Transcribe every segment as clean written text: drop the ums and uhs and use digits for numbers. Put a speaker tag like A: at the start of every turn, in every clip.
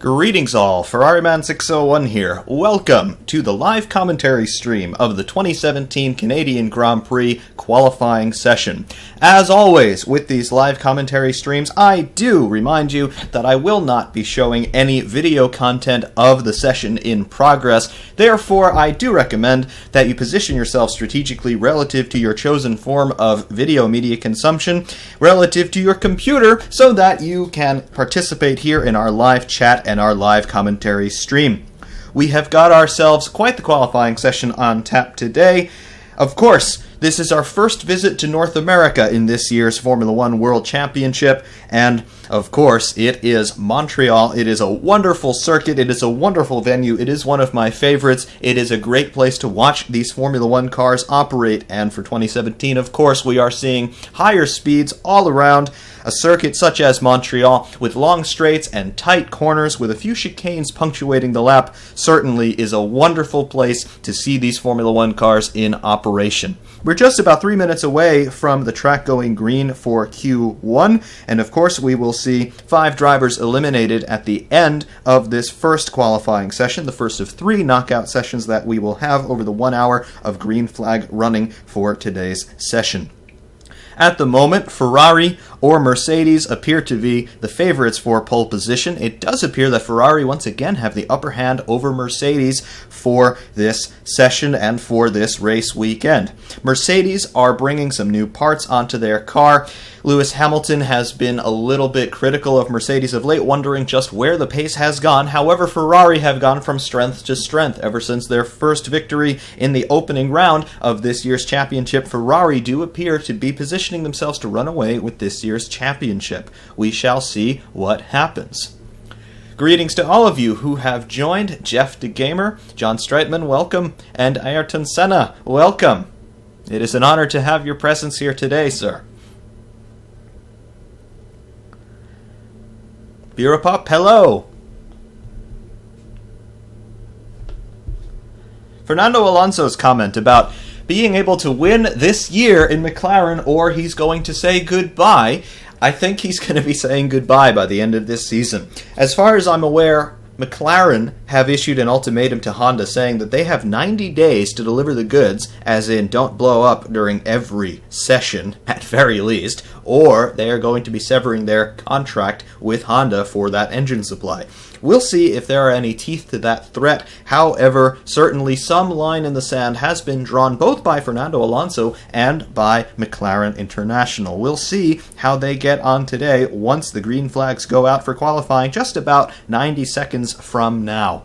A: Greetings all, Ferrariman601 here. Welcome to the live commentary stream of the 2017 Canadian Grand Prix qualifying session. As always, with these live commentary streams, I do remind you that I will not be showing any video content of the session in progress. Therefore, I do recommend that you position yourself strategically relative to your chosen form of video media consumption, relative to your computer, so that you can participate here in our live chat and our live commentary stream. We have got ourselves quite the qualifying session on tap today. Of course, this is our first visit to North America in this year's Formula One World Championship, and of course, it is Montreal. It is a wonderful circuit. It is a wonderful venue. It is one of my favorites. It is a great place to watch these Formula One cars operate, and for 2017, of course, we are seeing higher speeds all around. A circuit such as Montreal, with long straights and tight corners with a few chicanes punctuating the lap, certainly is a wonderful place to see these Formula One cars in operation. We're just about 3 minutes away from the track going green for Q1, and of course we will see 5 drivers eliminated at the end of this first qualifying session, the first of 3 knockout sessions that we will have over the 1 hour of green flag running for today's session. At the moment, Ferrari or Mercedes appear to be the favorites for pole position. It does appear that Ferrari once again have the upper hand over Mercedes for this session and for this race weekend. Mercedes are bringing some new parts onto their car. Lewis Hamilton has been a little bit critical of Mercedes of late, wondering just where the pace has gone. However, Ferrari have gone from strength to strength ever since their first victory in the opening round of this year's championship. Ferrari do appear to be positioning themselves to run away with this year's championship. We shall see what happens. Greetings to all of you who have joined. Jeff the Gamer, John Streitman, welcome, and Ayrton Senna, welcome. It is an honor to have your presence here today, sir. Birapop, hello. Fernando Alonso's comment about being able to win this year in McLaren, or he's going to say goodbye. I think he's going to be saying goodbye by the end of this season. As far as I'm aware, McLaren have issued an ultimatum to Honda saying that they have 90 days to deliver the goods, as in don't blow up during every session, at very least, or they are going to be severing their contract with Honda for that engine supply. We'll see if there are any teeth to that threat. However, certainly some line in the sand has been drawn both by Fernando Alonso and by McLaren International. We'll see how they get on today once the green flags go out for qualifying just about 90 seconds from now.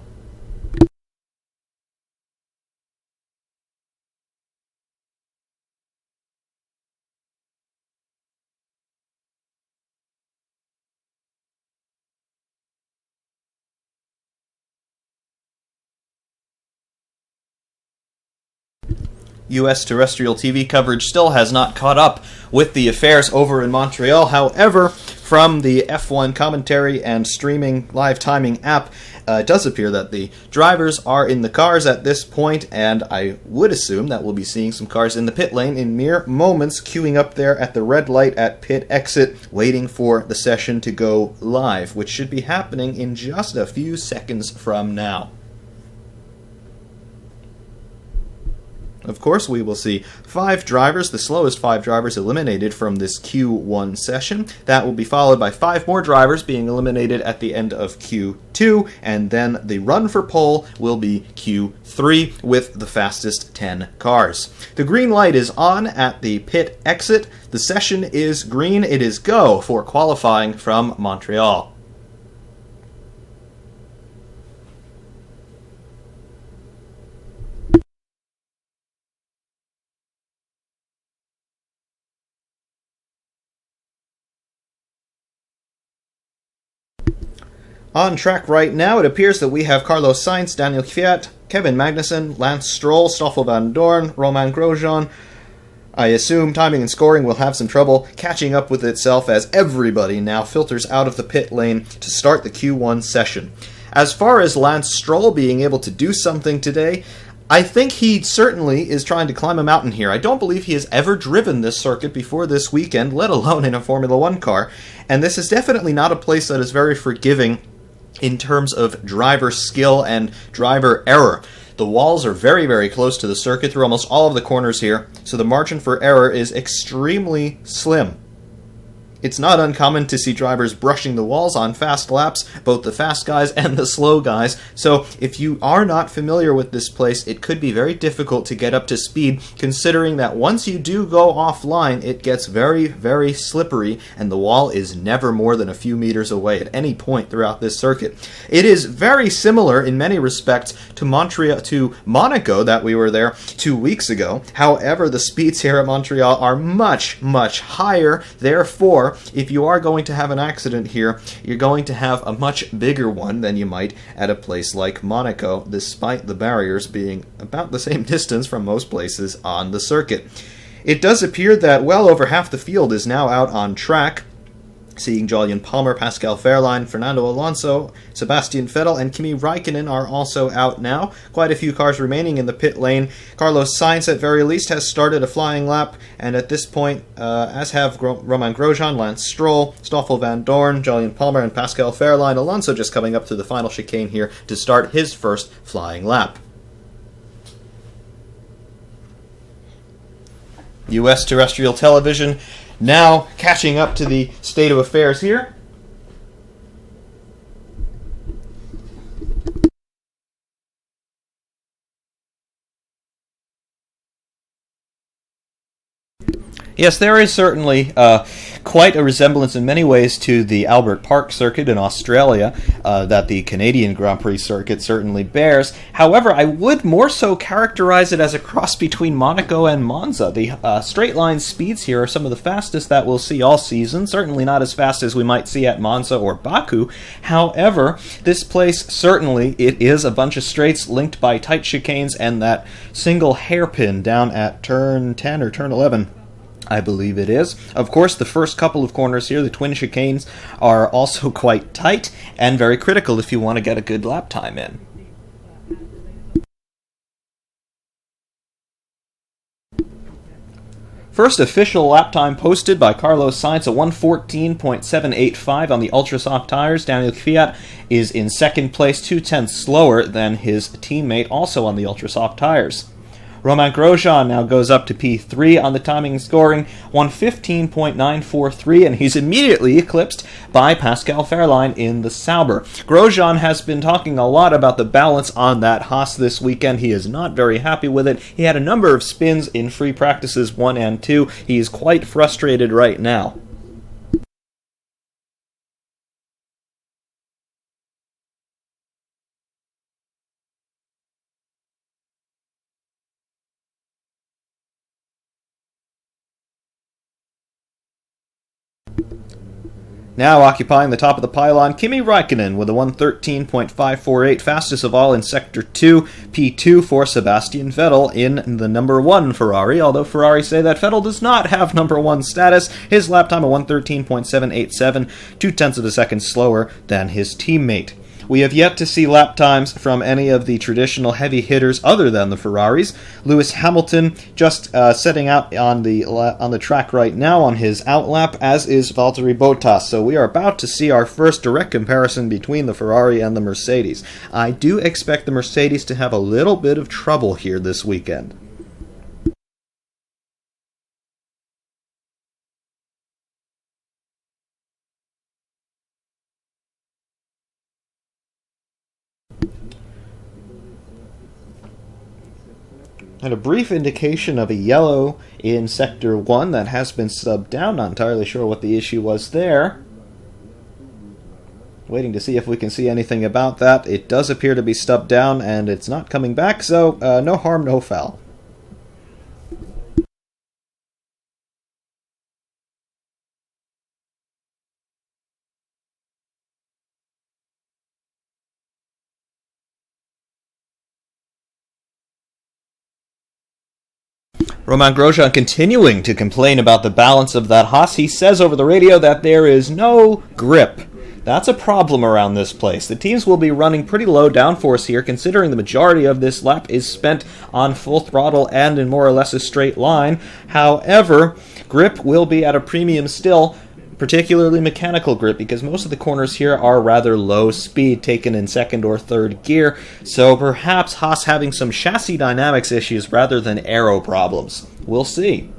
A: U.S. terrestrial TV coverage still has not caught up with the affairs over in Montreal. However, from the F1 commentary and streaming live timing app, it does appear that the drivers are in the cars at this point, and I would assume that we'll be seeing some cars in the pit lane in mere moments, queuing up there at the red light at pit exit, waiting for the session to go live, which should be happening in just a few seconds from now. Of course, we will see 5 drivers, the slowest 5 drivers eliminated from this Q1 session. That will be followed by 5 more drivers being eliminated at the end of Q2, and then the run for pole will be Q3 with the fastest 10 cars. The green light is on at the pit exit. The session is green. It is go for qualifying from Montreal. On track right now, it appears that we have Carlos Sainz, Daniel Kvyat, Kevin Magnussen, Lance Stroll, Stoffel van Dorn, Romain Grosjean. I assume timing and scoring will have some trouble catching up with itself as everybody now filters out of the pit lane to start the Q1 session. As far as Lance Stroll being able to do something today, I think he certainly is trying to climb a mountain here. I don't believe he has ever driven this circuit before this weekend, let alone in a Formula One car, and this is definitely not a place that is very forgiving in terms of driver skill and driver error. The walls are very, very close to the circuit through almost all of the corners here, so the margin for error is extremely slim. It's not uncommon to see drivers brushing the walls on fast laps, both the fast guys and the slow guys, so if you are not familiar with this place, it could be very difficult to get up to speed, considering that once you do go offline, it gets very, very slippery, and the wall is never more than a few meters away at any point throughout this circuit. It is very similar in many respects to Monaco that we were there 2 weeks ago. However, the speeds here at Montreal are much, much higher, therefore, if you are going to have an accident here, you're going to have a much bigger one than you might at a place like Monaco, despite the barriers being about the same distance from most places on the circuit. It does appear that well over half the field is now out on track, seeing Julian Palmer, Pascal Wehrlein, Fernando Alonso, Sebastian Vettel, and Kimi Räikkönen are also out now. Quite a few cars remaining in the pit lane. Carlos Sainz, at very least, has started a flying lap, and at this point, as have Romain Grosjean, Lance Stroll, Stoffel Van Dorn, Julian Palmer, and Pascal Wehrlein. Alonso just coming up to the final chicane here to start his first flying lap. U.S. terrestrial television now catching up to the state of affairs here. Yes, there is certainly quite a resemblance in many ways to the Albert Park circuit in Australia that the Canadian Grand Prix circuit certainly bears. However, I would more so characterize it as a cross between Monaco and Monza. The straight line speeds here are some of the fastest that we'll see all season, certainly not as fast as we might see at Monza or Baku. However, this place certainly, it is a bunch of straights linked by tight chicanes and that single hairpin down at turn 10 or turn 11. I believe it is. Of course, the first couple of corners here, the twin chicanes, are also quite tight and very critical if you want to get a good lap time in. First official lap time posted by Carlos Sainz, a 1:14.785 on the ultra soft tires. Daniel Kvyat is in second place, 2/10 slower than his teammate, also on the ultra soft tires. Romain Grosjean now goes up to P3 on the timing and scoring, 1:15.943, and he's immediately eclipsed by Pascal Wehrlein in the Sauber. Grosjean has been talking a lot about the balance on that Haas this weekend. He is not very happy with it. He had a number of spins in free practices 1 and 2. He is quite frustrated right now. Now occupying the top of the pylon, Kimi Räikkönen with a 1:13.548, fastest of all in Sector 2, P2 for Sebastian Vettel in the number 1 Ferrari, although Ferrari say that Vettel does not have number 1 status. His lap time of 1:13.787, 0.2 of a second slower than his teammate. We have yet to see lap times from any of the traditional heavy hitters other than the Ferraris. Lewis Hamilton just setting out on the track right now on his outlap, as is Valtteri Bottas. So we are about to see our first direct comparison between the Ferrari and the Mercedes. I do expect the Mercedes to have a little bit of trouble here this weekend. And a brief indication of a yellow in Sector 1 that has been subbed down. Not entirely sure what the issue was there. Waiting to see if we can see anything about that. It does appear to be stubbed down and it's not coming back, so no harm, no foul. Romain Grosjean continuing to complain about the balance of that Haas. He says over the radio that there is no grip. That's a problem around this place. The teams will be running pretty low downforce here, considering the majority of this lap is spent on full throttle and in more or less a straight line. However, grip will be at a premium still. particularly mechanical grip, because most of the corners here are rather low speed, taken in second or third gear, so perhaps Haas having some chassis dynamics issues rather than aero problems. We'll see.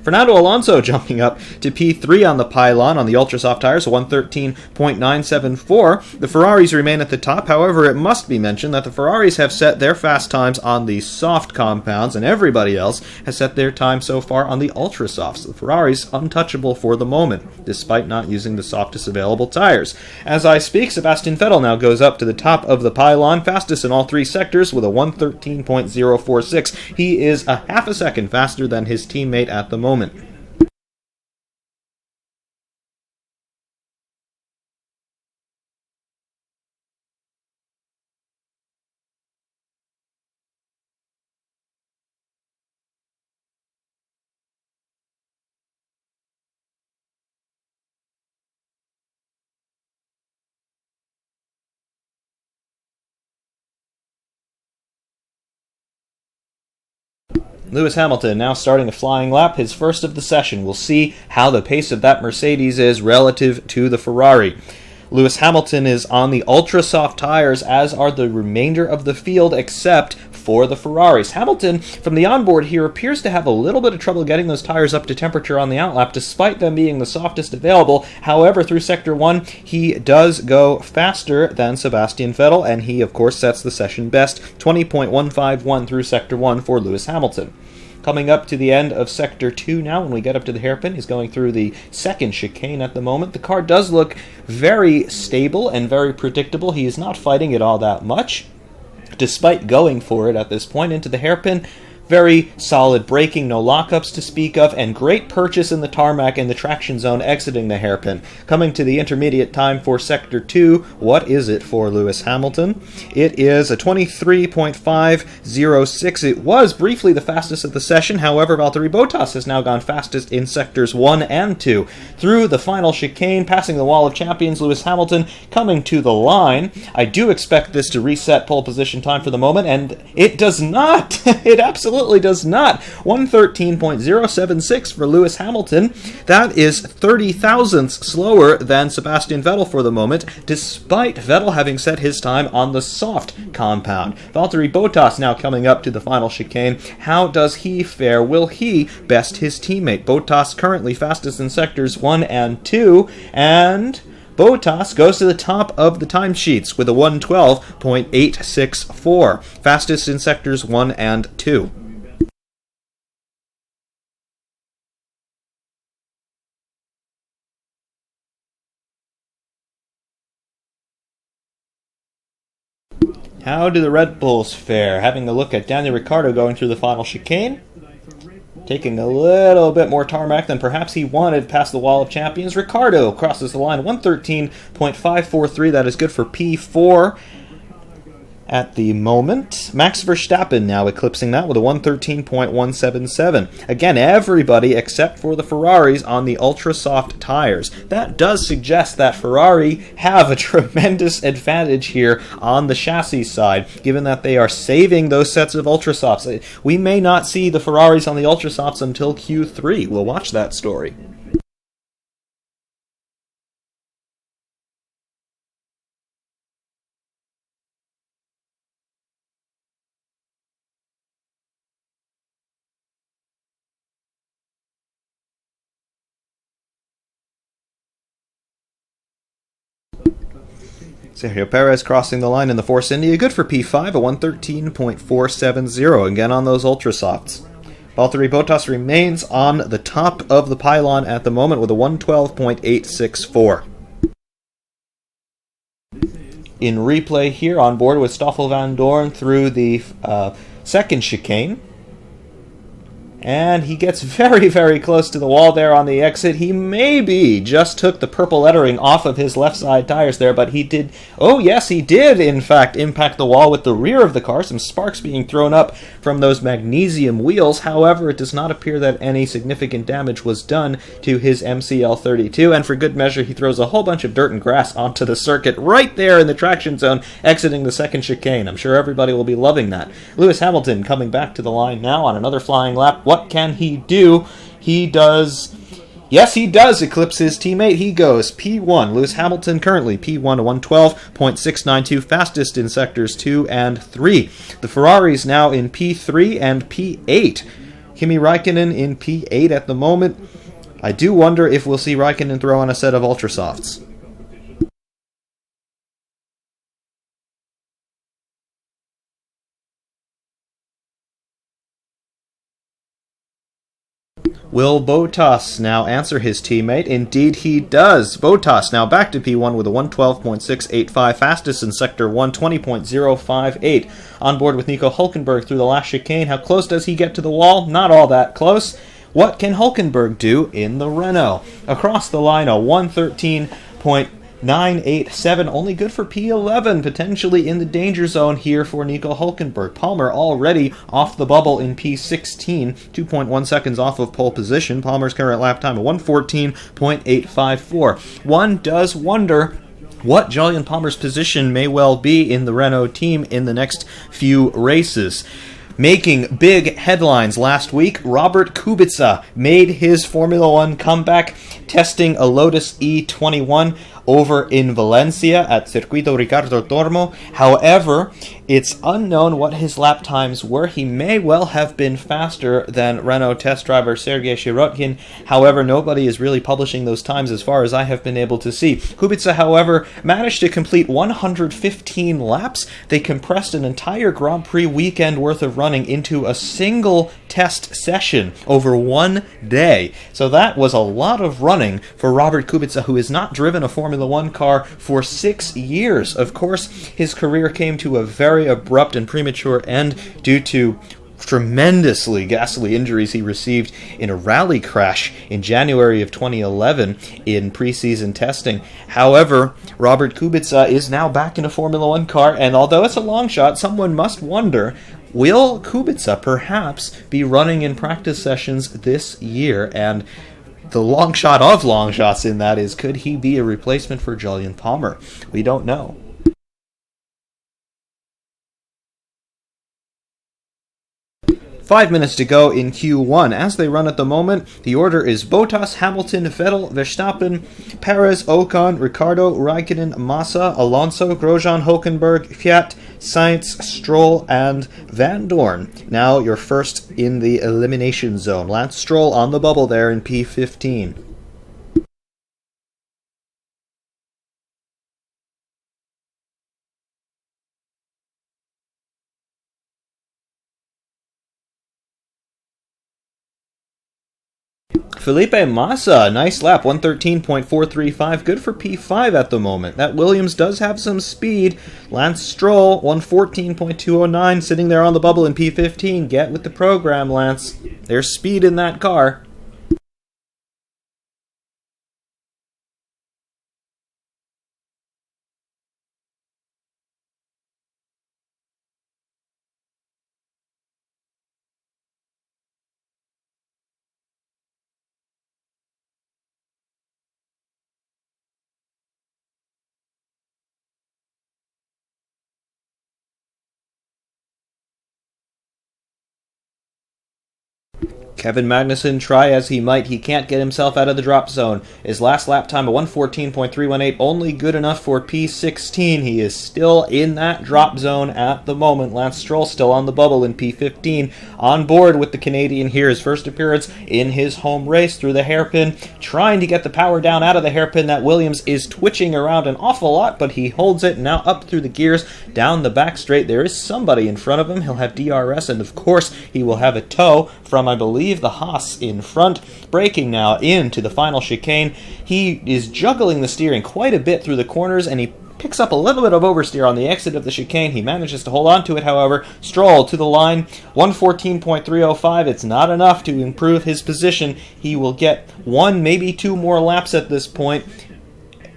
A: Fernando Alonso jumping up to P3 on the pylon on the Ultrasoft tires, 113.974. The Ferraris remain at the top. However, it must be mentioned that the Ferraris have set their fast times on the soft compounds, and everybody else has set their time so far on the Ultrasofts. The Ferraris untouchable for the moment, despite not using the softest available tires. As I speak, Sebastian Vettel now goes up to the top of the pylon, fastest in all three sectors with a 113.046. He is a half a second faster than his teammate at the moment. Lewis Hamilton now starting a flying lap, his first of the session. We'll see how the pace of that Mercedes is relative to the Ferrari. Lewis Hamilton is on the ultra-soft tires, as are the remainder of the field, except for the Ferraris. Hamilton, from the onboard here, appears to have a little bit of trouble getting those tires up to temperature on the outlap, despite them being the softest available. However, through Sector 1, he does go faster than Sebastian Vettel, and he, of course, sets the session best, 20.151 through Sector 1 for Lewis Hamilton. Coming up to the end of Sector 2 now, when we get up to the hairpin, he's going through the second chicane at the moment. The car does look very stable and very predictable. He is not fighting it all that much, despite going for it at this point into the hairpin. Very solid braking, no lockups to speak of, and great purchase in the tarmac and the traction zone exiting the hairpin. Coming to the intermediate time for Sector 2, what is it for Lewis Hamilton? It is a 23.506. It was briefly the fastest of the session, however, Valtteri Bottas has now gone fastest in Sectors 1 and 2. Through the final chicane, passing the wall of champions, Lewis Hamilton coming to the line. I do expect this to reset pole position time for the moment, and it does not! It absolutely does not. 113.076 for Lewis Hamilton. That is 30 thousandths slower than Sebastian Vettel for the moment, despite Vettel having set his time on the soft compound. Valtteri Bottas now coming up to the final chicane. How does he fare? Will he best his teammate? Bottas currently fastest in sectors 1 and 2, and Bottas goes to the top of the timesheets with a 112.864, fastest in sectors 1 and 2. How do the Red Bulls fare? Having a look at Daniel Ricciardo going through the final chicane. Taking a little bit more tarmac than perhaps he wanted past the wall of champions. Ricciardo crosses the line, 113.543. That is good for P4 at the moment. Max Verstappen now eclipsing that with a 113.177. Again, everybody except for the Ferraris on the ultra-soft tires. That does suggest that Ferrari have a tremendous advantage here on the chassis side, given that they are saving those sets of ultra-softs. We may not see the Ferraris on the ultra-softs until Q3. We'll watch that story. Sergio Perez crossing the line in the Force India, good for P5, a 113.470, again on those ultra-softs. Valtteri Bottas remains on the top of the pylon at the moment with a 112.864. In replay here on board with Stoffel van Dorn through the second chicane. And he gets very, very close to the wall there on the exit. He maybe just took the purple lettering off of his left side tires there, but he did... Oh, yes, he did, in fact, impact the wall with the rear of the car. Some sparks being thrown up from those magnesium wheels. However, it does not appear that any significant damage was done to his MCL32. And for good measure, he throws a whole bunch of dirt and grass onto the circuit right there in the traction zone, exiting the second chicane. I'm sure everybody will be loving that. Lewis Hamilton coming back to the line now on another flying lap. What can he do? He does Yes, he does eclipse his teammate. He goes P1. Lewis Hamilton currently P1 to 112.692, fastest in sectors 2 and 3. The Ferraris now in P3 and P8. Kimi Räikkönen in P8 at the moment. I do wonder if we'll see Räikkönen throw on a set of Ultrasofts. Will Bottas now answer his teammate? Indeed he does. Bottas now back to P1 with a 112.685, fastest in Sector 1, 20.058. On board with Nico Hülkenberg through the last chicane. How close does he get to the wall? Not all that close. What can Hülkenberg do in the Renault? Across the line, a 113.987, only good for P11, potentially in the danger zone here for Nico Hülkenberg. Palmer already off the bubble in P16, 2.1 seconds off of pole position. Palmer's current lap time, a 114.854. One does wonder what Jolyon Palmer's position may well be in the Renault team in the next few races. Making big headlines last week, Robert Kubica made his Formula One comeback, testing a Lotus E21 over in Valencia at Circuito Ricardo Tormo. However, it's unknown what his lap times were. He may well have been faster than Renault test driver Sergei Sirotkin. However, nobody is really publishing those times as far as I have been able to see. Kubica, however, managed to complete 115 laps. They compressed an entire Grand Prix weekend worth of running into a single test session over one day. So that was a lot of running for Robert Kubica, who has not driven a Formula One car for 6 years. Of course, his career came to a very abrupt and premature end due to tremendously ghastly injuries he received in a rally crash in January of 2011 in preseason testing. However, Robert Kubica is now back in a Formula One car, and although it's a long shot, someone must wonder, will Kubica perhaps be running in practice sessions this year? And the long shot of long shots in that is, could he be a replacement for Jolyon Palmer? We don't know. Five minutes to go in Q1. As they run at the moment, the order is Bottas, Hamilton, Vettel, Verstappen, Perez, Ocon, Ricciardo, Räikkönen, Massa, Alonso, Grosjean, Hülkenberg, Fiat, Sainz, Stroll, and Van Dorn. Now you're first in the elimination zone. Lance Stroll on the bubble there in P15. Felipe Massa, nice lap, 113.435, good for P5 at the moment. That Williams does have some speed. Lance Stroll, 114.209, sitting there on the bubble in P15. Get with the program, Lance. There's speed in that car. Kevin Magnussen, try as he might, he can't get himself out of the drop zone. His last lap time of 114.318, only good enough for P16. He is still in that drop zone at the moment. Lance Stroll still on the bubble in P15. On board with the Canadian here, his first appearance in his home race through the hairpin, trying to get the power down out of the hairpin. That Williams is twitching around an awful lot, but he holds it. Now up through the gears, down the back straight. There is somebody in front of him. He'll have DRS, and of course he will have a tow from, I believe, the Haas in front. Braking now into the final chicane. He is juggling the steering quite a bit through the corners, and he picks up a little bit of oversteer on the exit of the chicane. He manages to hold on to it, however. Stroll to the line, 114.305. It's not enough to improve his position. He will get one, maybe two more laps at this point,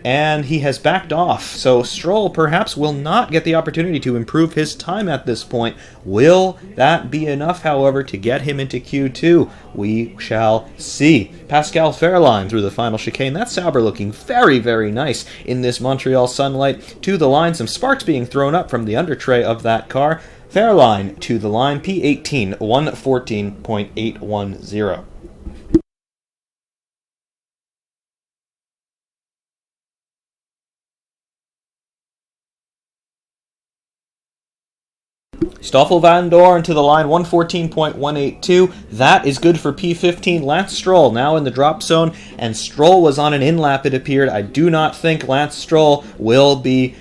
A: and he has backed off. So Stroll perhaps will not get the opportunity to improve his time at this point. Will that be enough, however, to get him into Q2? We shall see. Pascal Wehrlein through the final chicane. That Sauber looking very, very nice in this Montreal sunlight. To the line, some sparks being thrown up from the under tray of that car. Wehrlein to the line, P18, 114.810. Stoffel Van Dorn to the line, 114.182. That is good for P15. Lance Stroll now in the drop zone, and Stroll was on an in-lap, it appeared. I do not think Lance Stroll will be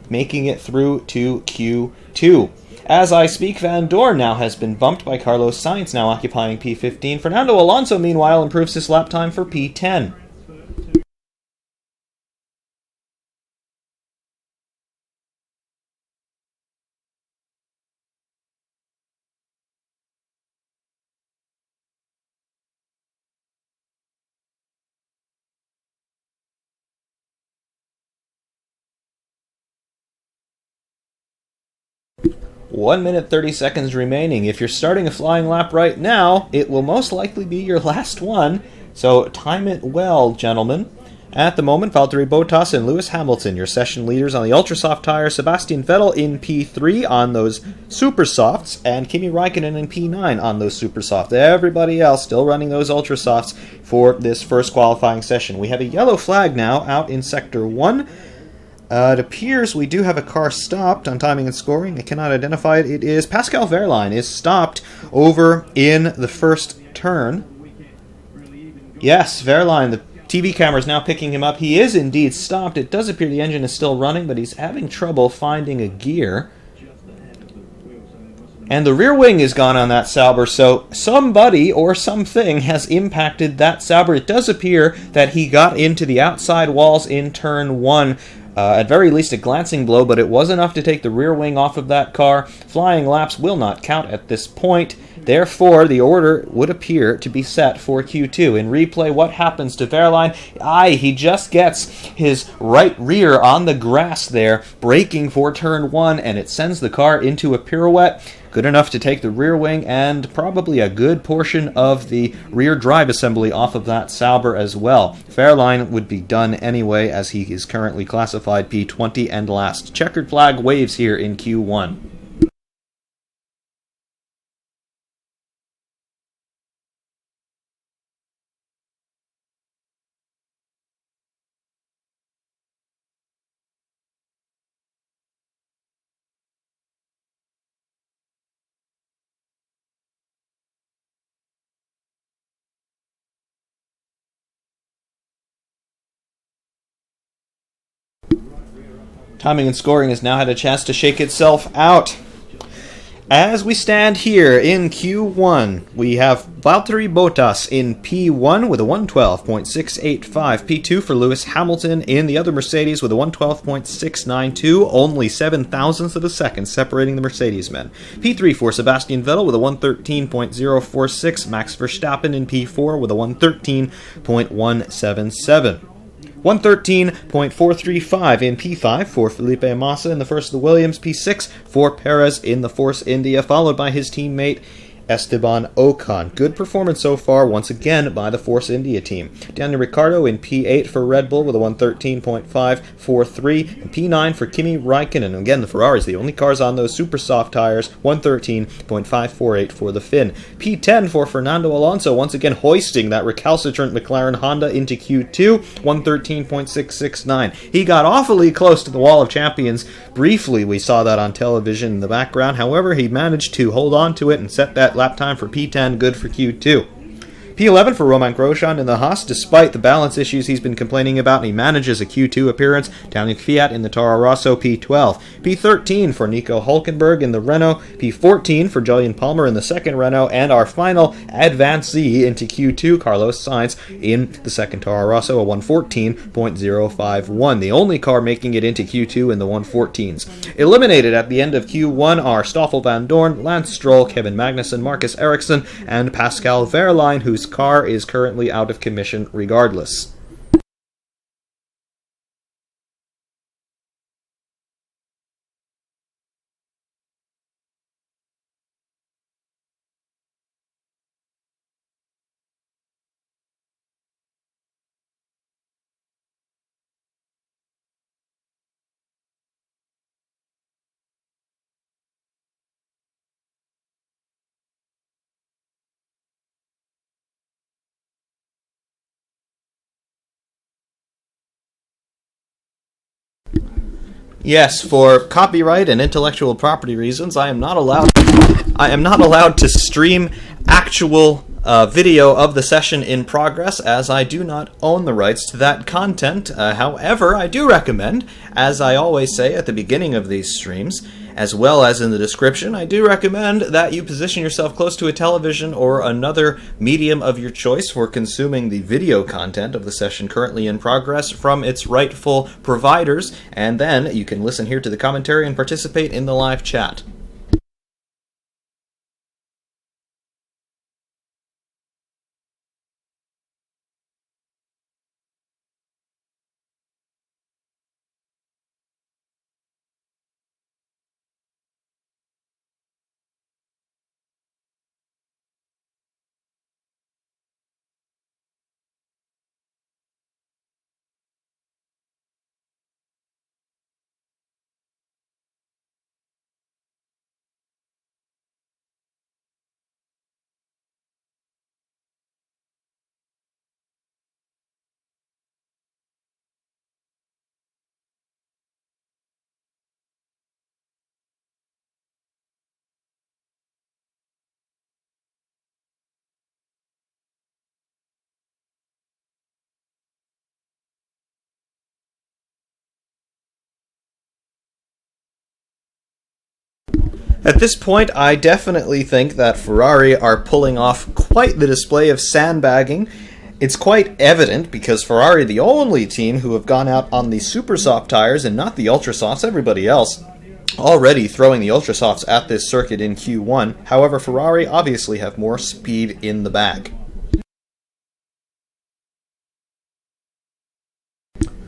A: making it through to Q2. As I speak, Van Dorn now has been bumped by Carlos Sainz, now occupying P15. Fernando Alonso, meanwhile, improves his lap time for P10. One minute 30 seconds remaining. If you're starting a flying lap right now, it will most likely be your last one, so time it well, gentlemen. At the moment, Valtteri Bottas and Lewis Hamilton, your session leaders on the ultra-soft tires. Sebastian Vettel in P3 on those super softs, and Kimi Raikkonen in P9 on those super soft. Everybody else still running those ultra softs for this first qualifying session. We have a yellow flag now out in Sector 1. It appears we do have a car stopped on timing and scoring. I cannot identify it. It is Pascal Wehrlein is stopped over in the first turn. Yes, Wehrlein, the TV camera is now picking him up. He is indeed stopped. It does appear the engine is still running, but he's having trouble finding a gear. And the rear wing is gone on that Sauber, so somebody or something has impacted that Sauber. It does appear that he got into the outside walls in turn 1. At very least a glancing blow, but it was enough to take the rear wing off of that car. Flying laps will not count at this point. Therefore, the order would appear to be set for Q2. In replay, what happens to Wehrlein? He just gets his right rear on the grass there, braking for turn 1, and it sends the car into a pirouette. Good enough to take the rear wing and probably a good portion of the rear drive assembly off of that Sauber as well. Wehrlein would be done anyway, as he is currently classified P20 and last. Checkered flag waves here in Q1. Timing and scoring has now had a chance to shake itself out. As we stand here in Q1, we have Valtteri Bottas in P1 with a 112.685. P2 for Lewis Hamilton in the other Mercedes with a 112.692, only 0.07 of a second separating the Mercedes men. P3 for Sebastian Vettel with a 113.046. Max Verstappen in P4 with a 113.177. 113.435 in P5 for Felipe Massa in the first of the Williams. P6 for Perez in the Force India, followed by his teammate Esteban Ocon. Good performance so far, once again, by the Force India team. Daniel Ricciardo in P8 for Red Bull with a 113.543, and P9 for Kimi Raikkonen. Again, the Ferraris, the only cars on those super soft tires, 113.548 for the Finn. P10 for Fernando Alonso, once again hoisting that recalcitrant McLaren Honda into Q2, 113.669. He got awfully close to the Wall of Champions. Briefly, we saw that on television in the background. However, he managed to hold on to it and set that lap time for P10, good for Q2. P11 for Romain Grosjean in the Haas, despite the balance issues he's been complaining about, and he manages a Q2 appearance. Daniel Kvyat in the Toro Rosso, P12. P13 for Nico Hülkenberg in the Renault. P14 for Jolyon Palmer in the second Renault. And our final advancee into Q2, Carlos Sainz in the second Toro Rosso, a 114.051. The only car making it into Q2 in the 114s. Eliminated at the end of Q1 are Stoffel Van Dorn, Lance Stroll, Kevin Magnussen, Marcus Ericsson, and Pascal Wehrlein, whose car is currently out of commission regardless. Yes, for copyright and intellectual property reasons, I am not allowed to stream actual video of the session in progress, as I do not own the rights to that content. However, I do recommend, as I always say at the beginning of these streams, as well as in the description, I do recommend that you position yourself close to a television or another medium of your choice for consuming the video content of the session currently in progress from its rightful providers, and then you can listen here to the commentary and participate in the live chat. At this point, I definitely think that Ferrari are pulling off quite the display of sandbagging. It's quite evident because Ferrari, the only team who have gone out on the super soft tires and not the ultra softs, everybody else already throwing the ultra softs at this circuit in Q1. However, Ferrari obviously have more speed in the bag.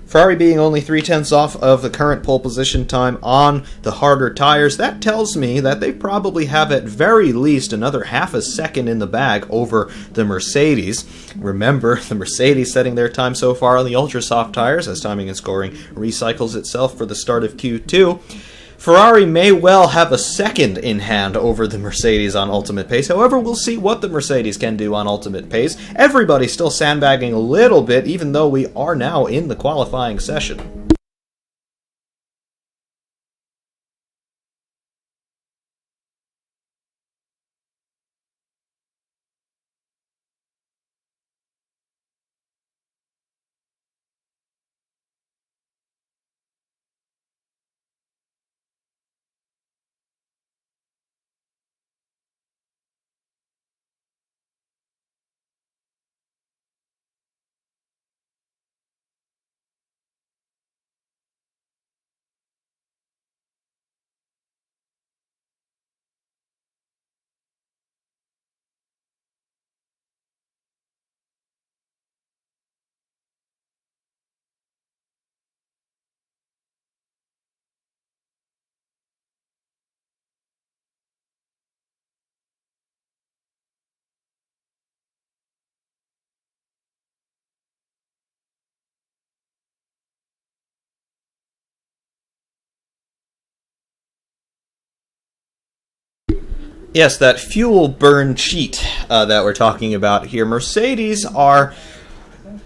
A: Ferrari being only 0.3 off of the current pole position time on the harder tires, that tells me that they probably have at very least another half a second in the bag over the Mercedes. Remember, the Mercedes setting their time so far on the ultra soft tires, as timing and scoring recycles itself for the start of Q2. Ferrari may well have a second in hand over the Mercedes on ultimate pace. However, we'll see what the Mercedes can do on ultimate pace. Everybody's still sandbagging a little bit, even though we are now in the qualifying session. Yes, that fuel burn cheat that we're talking about here. Mercedes are,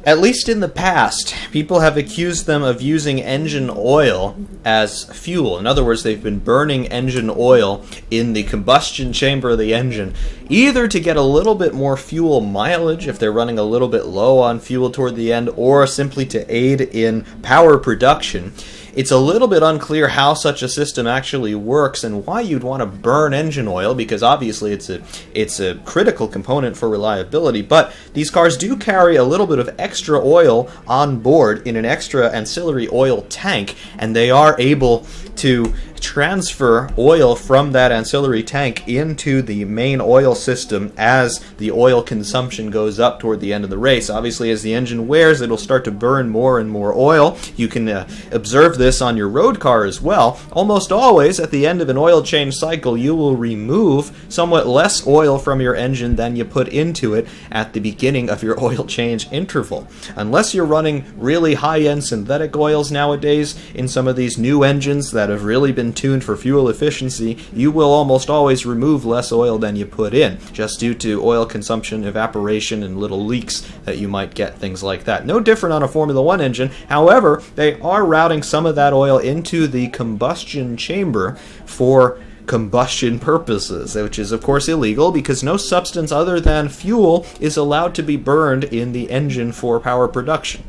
A: at least in the past, people have accused them of using engine oil as fuel. In other words, they've been burning engine oil in the combustion chamber of the engine, either to get a little bit more fuel mileage if they're running a little bit low on fuel toward the end, or simply to aid in power production. It's a little bit unclear how such a system actually works and why you'd want to burn engine oil, because obviously it's a critical component for reliability, but these cars do carry a little bit of extra oil on board in an extra ancillary oil tank, and they are able to transfer oil from that ancillary tank into the main oil system as the oil consumption goes up toward the end of the race. Obviously, as the engine wears, it'll start to burn more and more oil. You can observe this on your road car as well. Almost always, at the end of an oil change cycle, you will remove somewhat less oil from your engine than you put into it at the beginning of your oil change interval. Unless you're running really high-end synthetic oils nowadays in some of these new engines that have really been tuned for fuel efficiency, you will almost always remove less oil than you put in, just due to oil consumption, evaporation, and little leaks that you might get, things like that. No different on a Formula One engine. However, they are routing some of that oil into the combustion chamber for combustion purposes, which is of course illegal because no substance other than fuel is allowed to be burned in the engine for power production.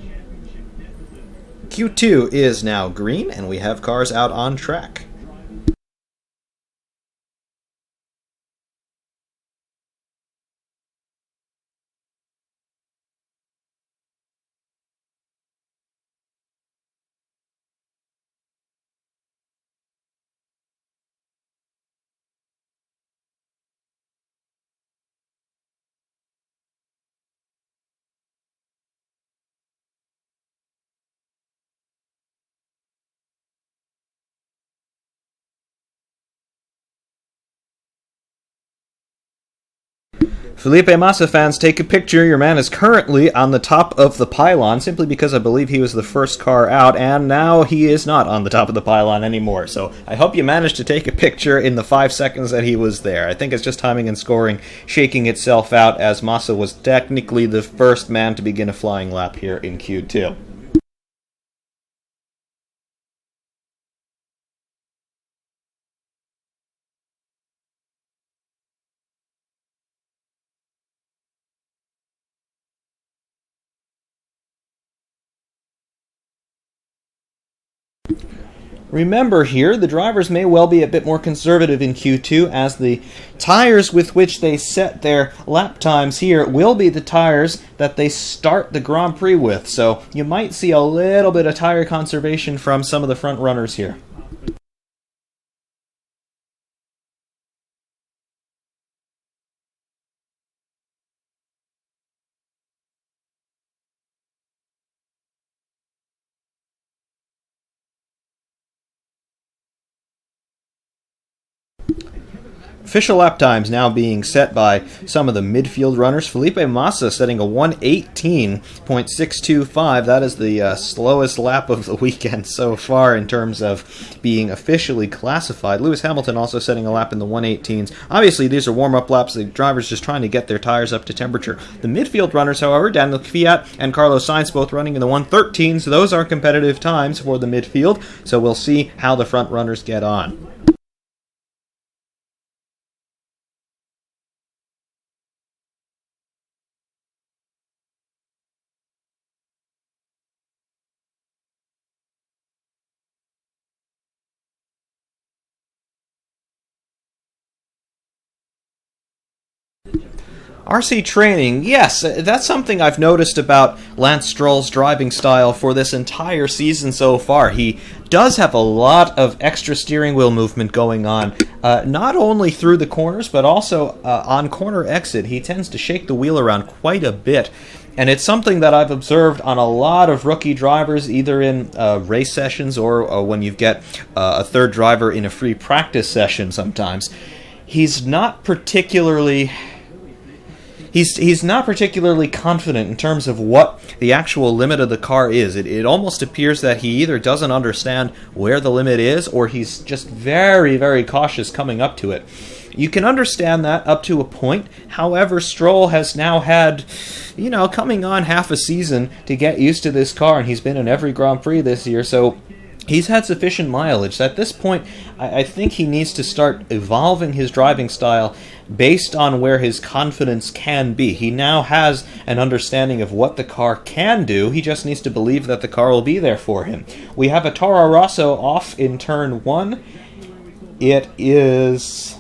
A: Q2 is now green, and we have cars out on track. Felipe Massa fans, take a picture. Your man is currently on the top of the pylon, simply because I believe he was the first car out, and now he is not on the top of the pylon anymore. So I hope you managed to take a picture in the 5 seconds that he was there. I think it's just timing and scoring shaking itself out, as Massa was technically the first man to begin a flying lap here in Q2. Remember here, the drivers may well be a bit more conservative in Q2, as the tires with which they set their lap times here will be the tires that they start the Grand Prix with, so you might see a little bit of tire conservation from some of the front runners here. Official lap times now being set by some of the midfield runners. Felipe Massa setting a 1:18.625. That is the slowest lap of the weekend so far in terms of being officially classified. Lewis Hamilton also setting a lap in the 1:18s. Obviously, these are warm-up laps. The drivers just trying to get their tires up to temperature. The midfield runners, however, Daniel Kvyat and Carlos Sainz both running in the 1:13s. Those are competitive times for the midfield, so we'll see how the front runners get on. RC training, yes, that's something I've noticed about Lance Stroll's driving style for this entire season so far. He does have a lot of extra steering wheel movement going on, not only through the corners, but also on corner exit. He tends to shake the wheel around quite a bit, and it's something that I've observed on a lot of rookie drivers, either in race sessions or when you get a third driver in a free practice session sometimes. He's not particularly confident in terms of what the actual limit of the car is. It almost appears that he either doesn't understand where the limit is, or he's just very, very cautious coming up to it. You can understand that up to a point. However, Stroll has now had, coming on half a season to get used to this car, and he's been in every Grand Prix this year, so he's had sufficient mileage. At this point, I think he needs to start evolving his driving style based on where his confidence can be. He now has an understanding of what the car can do. He just needs to believe that the car will be there for him. We have a Toro Rosso off in turn 1. It is,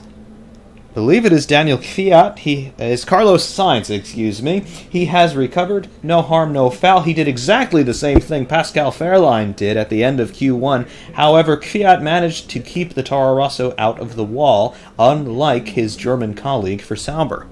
A: I believe it is Daniel Kvyat. He is Carlos Sainz, excuse me. He has recovered. No harm, no foul. He did exactly the same thing Pascal Wehrlein did at the end of Q1. However, Kvyat managed to keep the Toro Rosso out of the wall, unlike his German colleague for Sauber.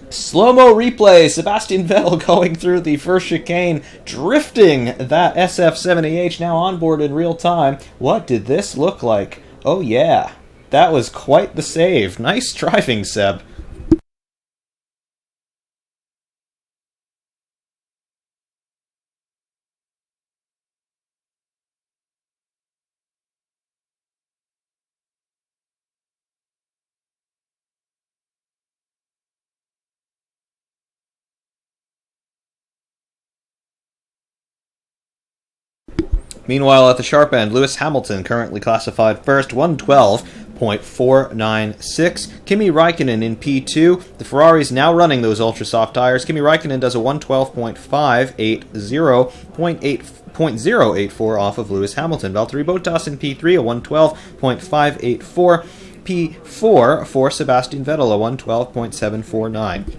A: Slow-mo replay, Sebastian Vettel going through the first chicane, drifting that SF70H now on board in real time. What did this look like? Oh yeah, that was quite the save. Nice driving, Seb. Meanwhile, at the sharp end, Lewis Hamilton currently classified first, 112.496. Kimi Räikkönen in P2. The Ferrari's now running those ultra soft tires. Kimi Räikkönen does a 112.580, 0.084 off of Lewis Hamilton. Valtteri Bottas in P3, a 112.584. P4 for Sebastian Vettel, a 112.749.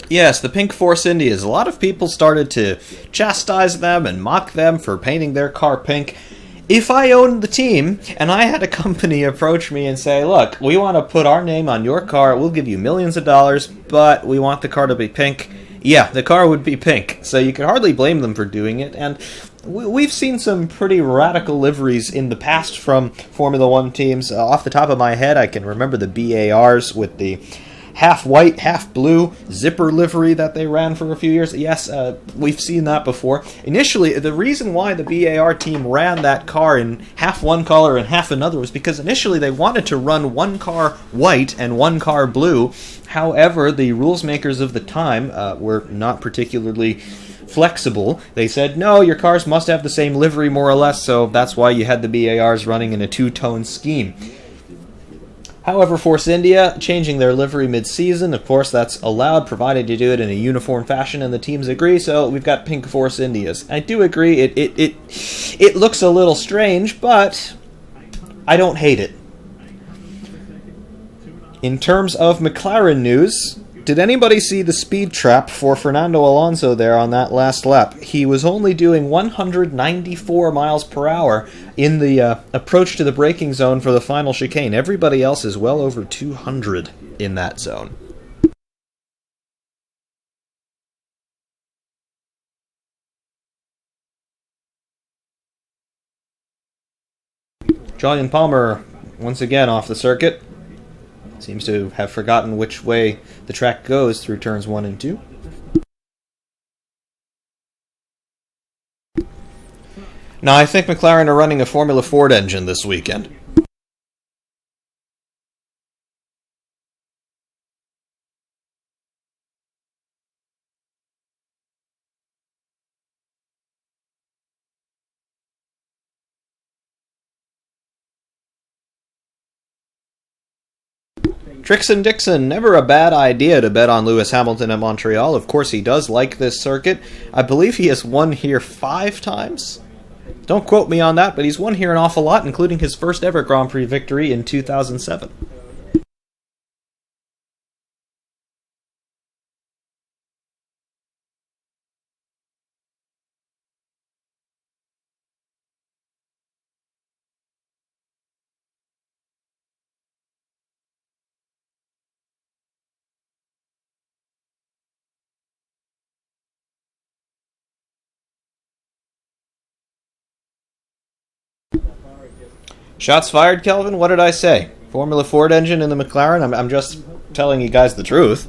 A: Yes, the pink Force Indias. A lot of people started to chastise them and mock them for painting their car pink. If I owned the team and I had a company approach me and say, look, we want to put our name on your car, we'll give you millions of dollars, but we want the car to be pink, yeah, the car would be pink. So you could hardly blame them for doing it. And we've seen some pretty radical liveries in the past from Formula One teams. Off the top of my head, I can remember the BARs with the half white, half blue zipper livery that they ran for a few years. Yes, we've seen that before. Initially, the reason why the BAR team ran that car in half one color and half another was because initially they wanted to run one car white and one car blue. However, the rules makers of the time were not particularly flexible. They said, no, your cars must have the same livery more or less, so that's why you had the BARs running in a two-tone scheme. However, Force India changing their livery mid-season, of course that's allowed, provided you do it in a uniform fashion and the teams agree, so we've got pink Force Indias. I do agree, it looks a little strange, but I don't hate it. In terms of McLaren news, did anybody see the speed trap for Fernando Alonso there on that last lap? He was only doing 194 miles per hour in the approach to the braking zone for the final chicane. Everybody else is well over 200 in that zone. Julian Palmer, once again off the circuit. Seems to have forgotten which way the track goes through turns 1 and 2. Now, I think McLaren are running a Formula Ford engine this weekend. Trixon Dixon, never a bad idea to bet on Lewis Hamilton at Montreal. Of course, he does like this circuit. I believe he has won here 5 times. Don't quote me on that, but he's won here an awful lot, including his first ever Grand Prix victory in 2007. Shots fired, Kelvin? What did I say? Formula Ford engine in the McLaren? I'm just telling you guys the truth.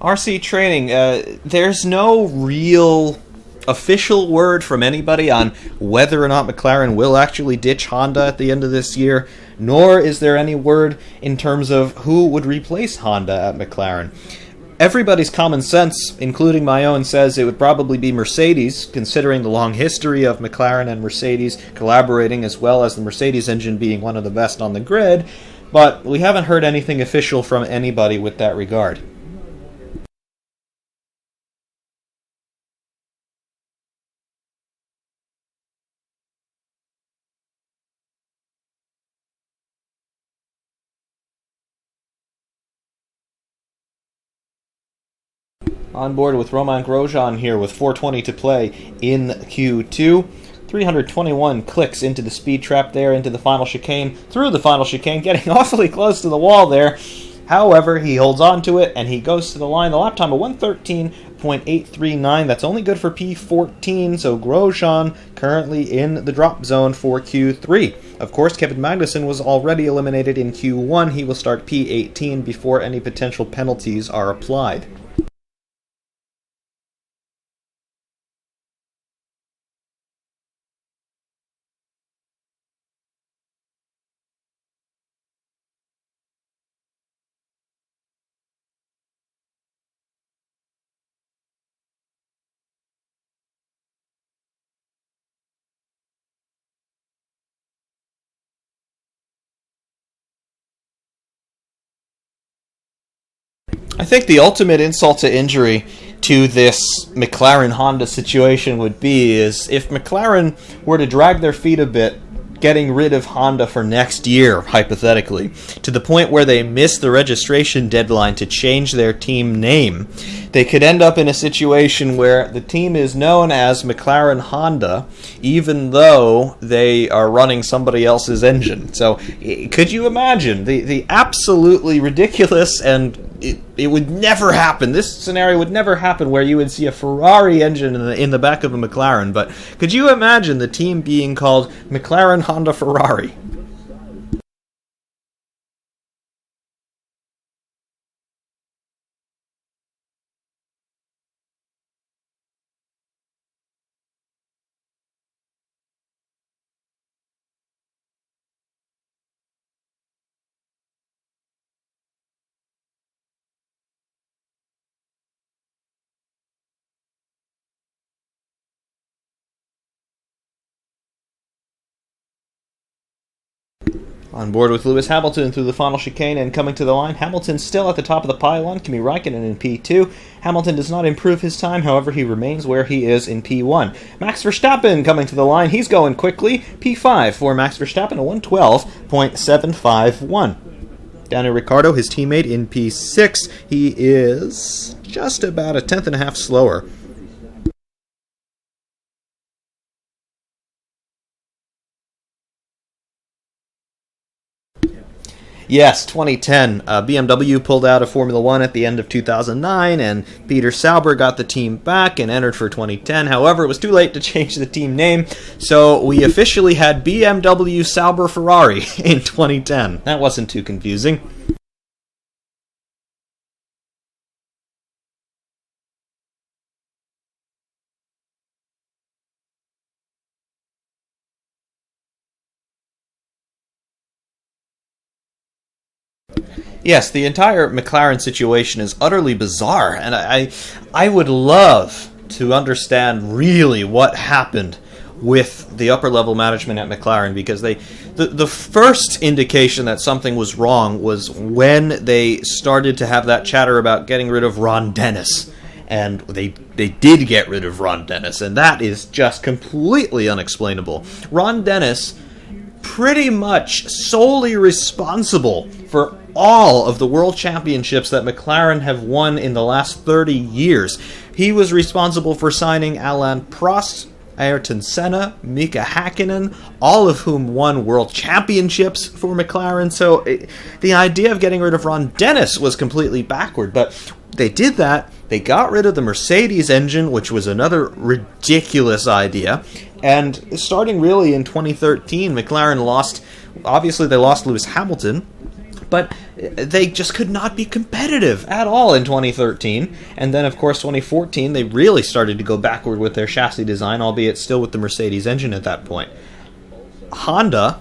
A: RC training, there's no real official word from anybody on whether or not McLaren will actually ditch Honda at the end of this year, nor is there any word in terms of who would replace Honda at McLaren. Everybody's common sense, including my own, says it would probably be Mercedes, considering the long history of McLaren and Mercedes collaborating, as well as the Mercedes engine being one of the best on the grid, but we haven't heard anything official from anybody with that regard. On board with Romain Grosjean here with 4:20 to play in Q2. 321 clicks into the speed trap there, into the final chicane, through the final chicane, getting awfully close to the wall there. However, he holds on to it, and he goes to the line. The lap time of 1:13.839. That's only good for P14, so Grosjean currently in the drop zone for Q3. Of course, Kevin Magnussen was already eliminated in Q1. He will start P18 before any potential penalties are applied. I think the ultimate insult to injury to this McLaren-Honda situation would be is if McLaren were to drag their feet a bit, getting rid of Honda for next year, hypothetically, to the point where they miss the registration deadline to change their team name, they could end up in a situation where the team is known as McLaren-Honda, even though they are running somebody else's engine. So, could you imagine the absolutely ridiculous, and it would never happen. This scenario would never happen where you would see a Ferrari engine in the back of a McLaren, but could you imagine the team being called McLaren Honda Ferrari? On board with Lewis Hamilton through the final chicane and coming to the line. Hamilton still at the top of the pylon. Kimi Räikkönen in P2. Hamilton does not improve his time, however he remains where he is in P1. Max Verstappen coming to the line. He's going quickly. P5 for Max Verstappen, a 1:12.751. Daniel Ricciardo, his teammate, in P6. He is just about a tenth and a half slower. Yes, 2010. BMW pulled out of Formula One at the end of 2009, and Peter Sauber got the team back and entered for 2010. However, it was too late to change the team name, so we officially had BMW Sauber Ferrari in 2010. That wasn't too confusing. Yes, the entire McLaren situation is utterly bizarre, and I would love to understand really what happened with the upper-level management at McLaren, because the first indication that something was wrong was when they started to have that chatter about getting rid of Ron Dennis. And they did get rid of Ron Dennis, and that is just completely unexplainable. Ron Dennis, pretty much solely responsible for all of the world championships that McLaren have won in the last 30 years. He was responsible for signing Alain Prost, Ayrton Senna, Mika Häkkinen, all of whom won world championships for McLaren. So the idea of getting rid of Ron Dennis was completely backward, but they did that. They got rid of the Mercedes engine, which was another ridiculous idea. And starting really in 2013, McLaren lost, obviously they lost Lewis Hamilton, but they just could not be competitive at all in 2013. And then, of course, 2014, they really started to go backward with their chassis design, albeit still with the Mercedes engine at that point. Honda,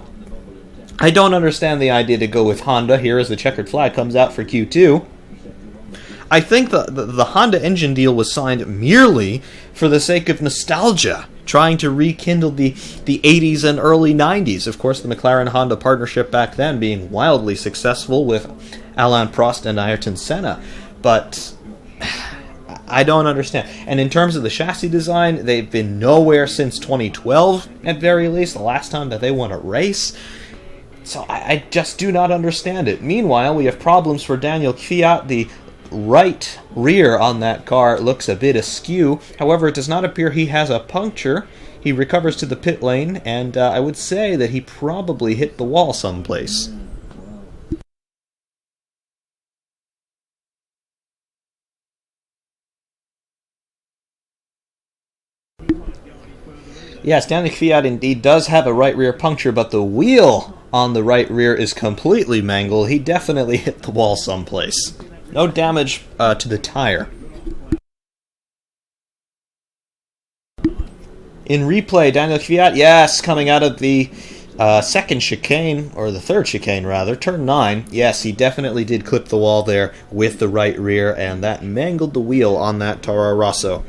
A: I don't understand the idea to go with Honda here as the checkered flag comes out for Q2. I think the Honda engine deal was signed merely for the sake of nostalgia, trying to rekindle the 80s and early 90s. Of course, the McLaren-Honda partnership back then being wildly successful with Alain Prost and Ayrton Senna. But I don't understand. And in terms of the chassis design, they've been nowhere since 2012, at very least, the last time that they won a race. So I just do not understand it. Meanwhile, we have problems for Daniel Kvyat. The right rear on that car looks a bit askew. However, it does not appear he has a puncture. He recovers to the pit lane, and I would say that he probably hit the wall someplace. Yes, Daniel Kvyat indeed does have a right rear puncture, but the wheel on the right rear is completely mangled. He definitely hit the wall someplace. No damage to the tire. In replay, Daniel Kvyat, yes, coming out of the second chicane, or the third chicane rather, turn 9, yes, he definitely did clip the wall there with the right rear, and that mangled the wheel on that Toro Rosso.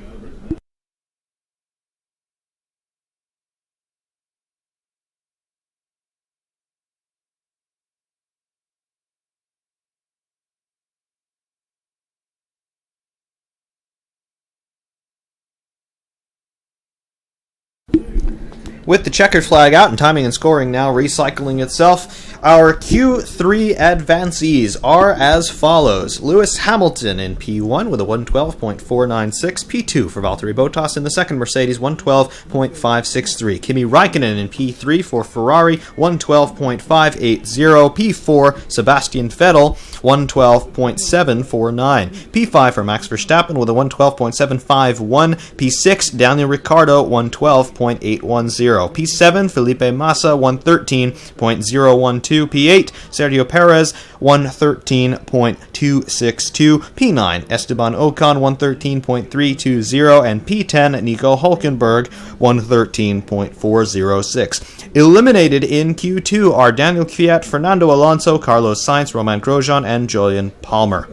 A: With the checkered flag out and timing and scoring now recycling itself, our Q3 advancees are as follows. Lewis Hamilton in P1 with a 112.496. P2 for Valtteri Bottas in the second Mercedes, 112.563. Kimi Räikkönen in P3 for Ferrari, 112.580. P4 Sebastian Vettel, 112.749. P5 for Max Verstappen with a 112.751. P6 Daniel Ricciardo, 112.810. P7 Felipe Massa, 113.012. P8 Sergio Perez, 113.262. P9 Esteban Ocon, 113.320. And P10 Nico Hulkenberg, 113.406. Eliminated in Q2 are Daniel Kvyat, Fernando Alonso, Carlos Sainz, Romain Grosjean, and Julian Palmer.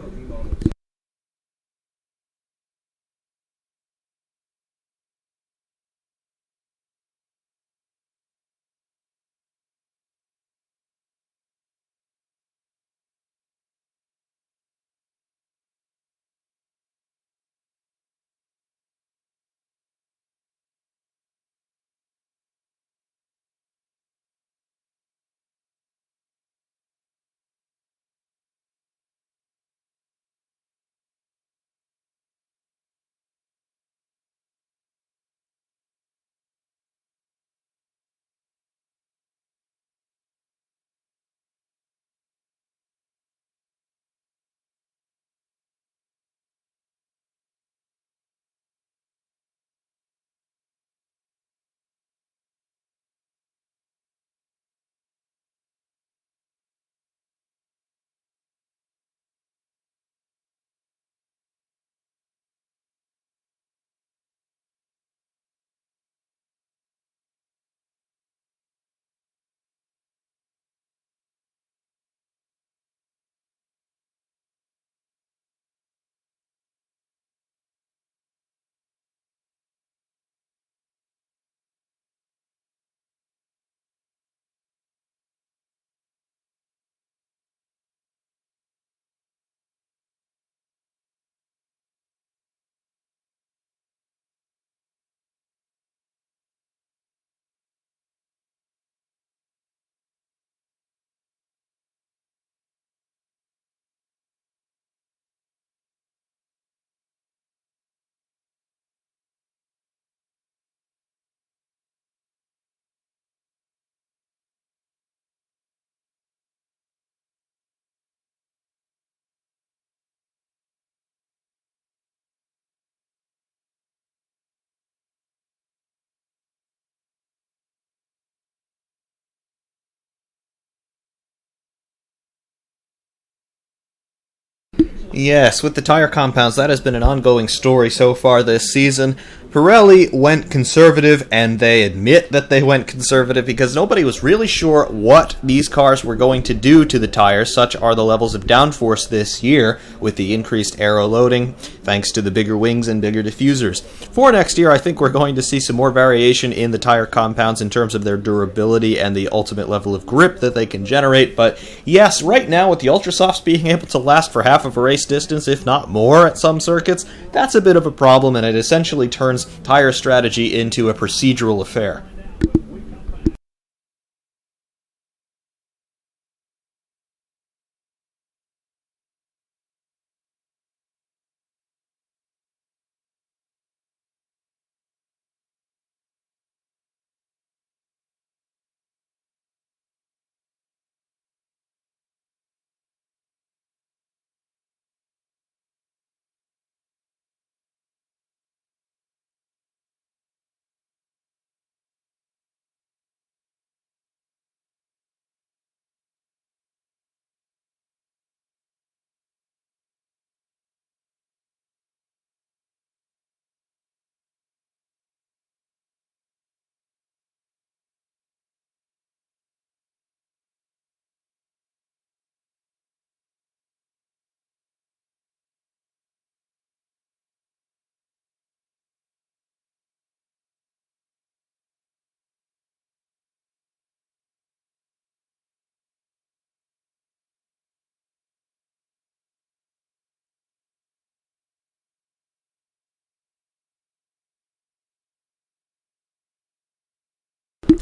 A: Yes, with the tire compounds, that has been an ongoing story so far this season. Pirelli went conservative, and they admit that they went conservative because nobody was really sure what these cars were going to do to the tires. Such are the levels of downforce this year with the increased aero loading, thanks to the bigger wings and bigger diffusers. For next year, I think we're going to see some more variation in the tire compounds in terms of their durability and the ultimate level of grip that they can generate. But yes, right now, with the Ultrasofts being able to last for half of a race distance, if not more at some circuits, that's a bit of a problem, and it essentially turns tire strategy into a procedural affair.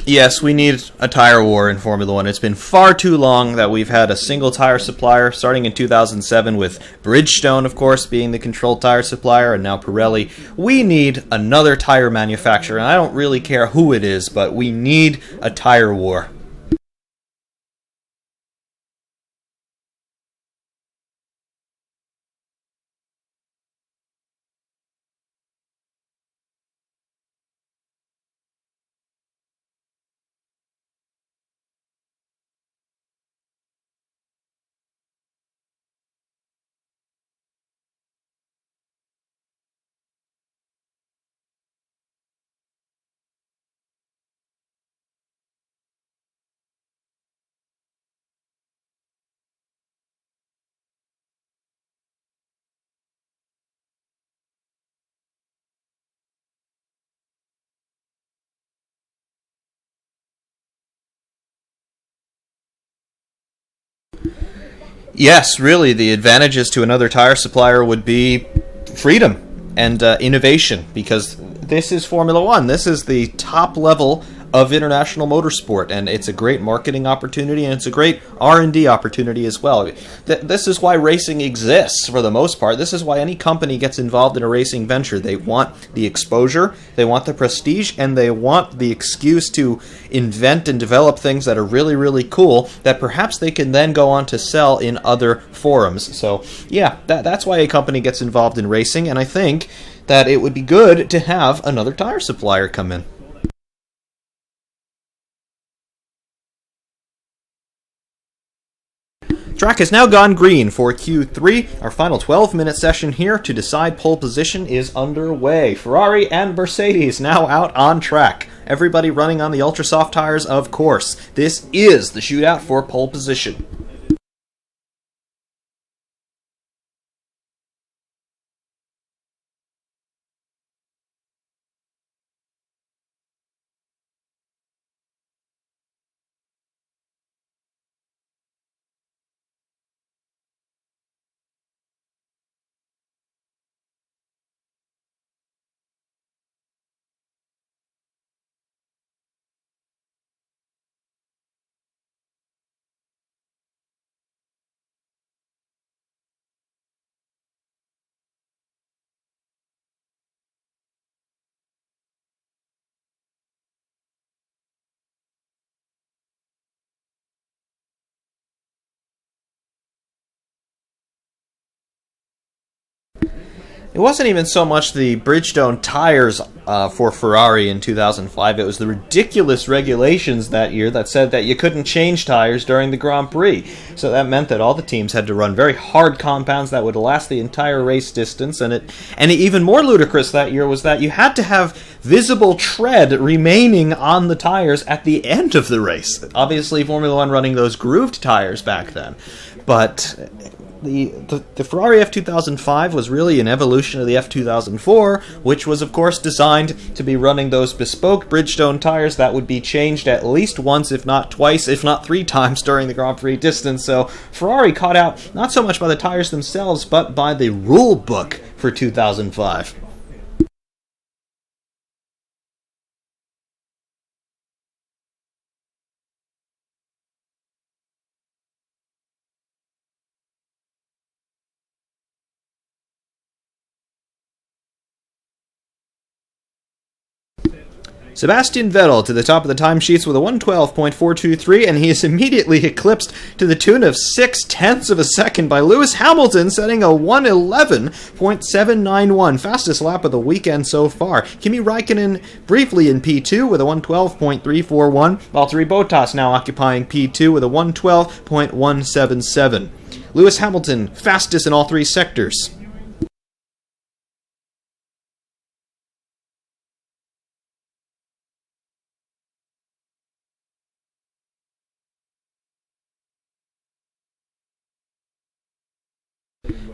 A: Yes, we need a tire war in Formula One. It's been far too long that we've had a single tire supplier, starting in 2007 with Bridgestone, of course, being the controlled tire supplier, and now Pirelli. We need another tire manufacturer, and I don't really care who it is, but we need a tire war. Yes, really, the advantages to another tire supplier would be freedom and innovation, because this is Formula One. This is the top level of international motorsport, and it's a great marketing opportunity, and it's a great R&D opportunity as well. This is why racing exists for the most part. This is why any company gets involved in a racing venture. They want the exposure, they want the prestige, and they want the excuse to invent and develop things that are really, really cool that perhaps they can then go on to sell in other forums. So, yeah, that's why a company gets involved in racing, and I think that it would be good to have another tire supplier come in. Track has now gone green for Q3. Our final 12-minute session here to decide pole position is underway. Ferrari and Mercedes now out on track. Everybody running on the ultra-soft tires, of course. This is the shootout for pole position. It wasn't even so much the Bridgestone tires for Ferrari in 2005. It was the ridiculous regulations that year that said that you couldn't change tires during the Grand Prix. So that meant that all the teams had to run very hard compounds that would last the entire race distance. And even more ludicrous that year was that you had to have visible tread remaining on the tires at the end of the race. Obviously, Formula One running those grooved tires back then. But the Ferrari F2005 was really an evolution of the F2004, which was, of course, designed to be running those bespoke Bridgestone tires that would be changed at least once, if not twice, if not three times during the Grand Prix distance. So Ferrari caught out not so much by the tires themselves, but by the rule book for 2005. Sebastian Vettel to the top of the timesheets with a 112.423, and he is immediately eclipsed to the tune of 0.6 of a second by Lewis Hamilton, setting a 111.791, fastest lap of the weekend so far. Kimi Räikkönen briefly in P2 with a 112.341, Valtteri Bottas now occupying P2 with a 112.177. Lewis Hamilton fastest in all three sectors.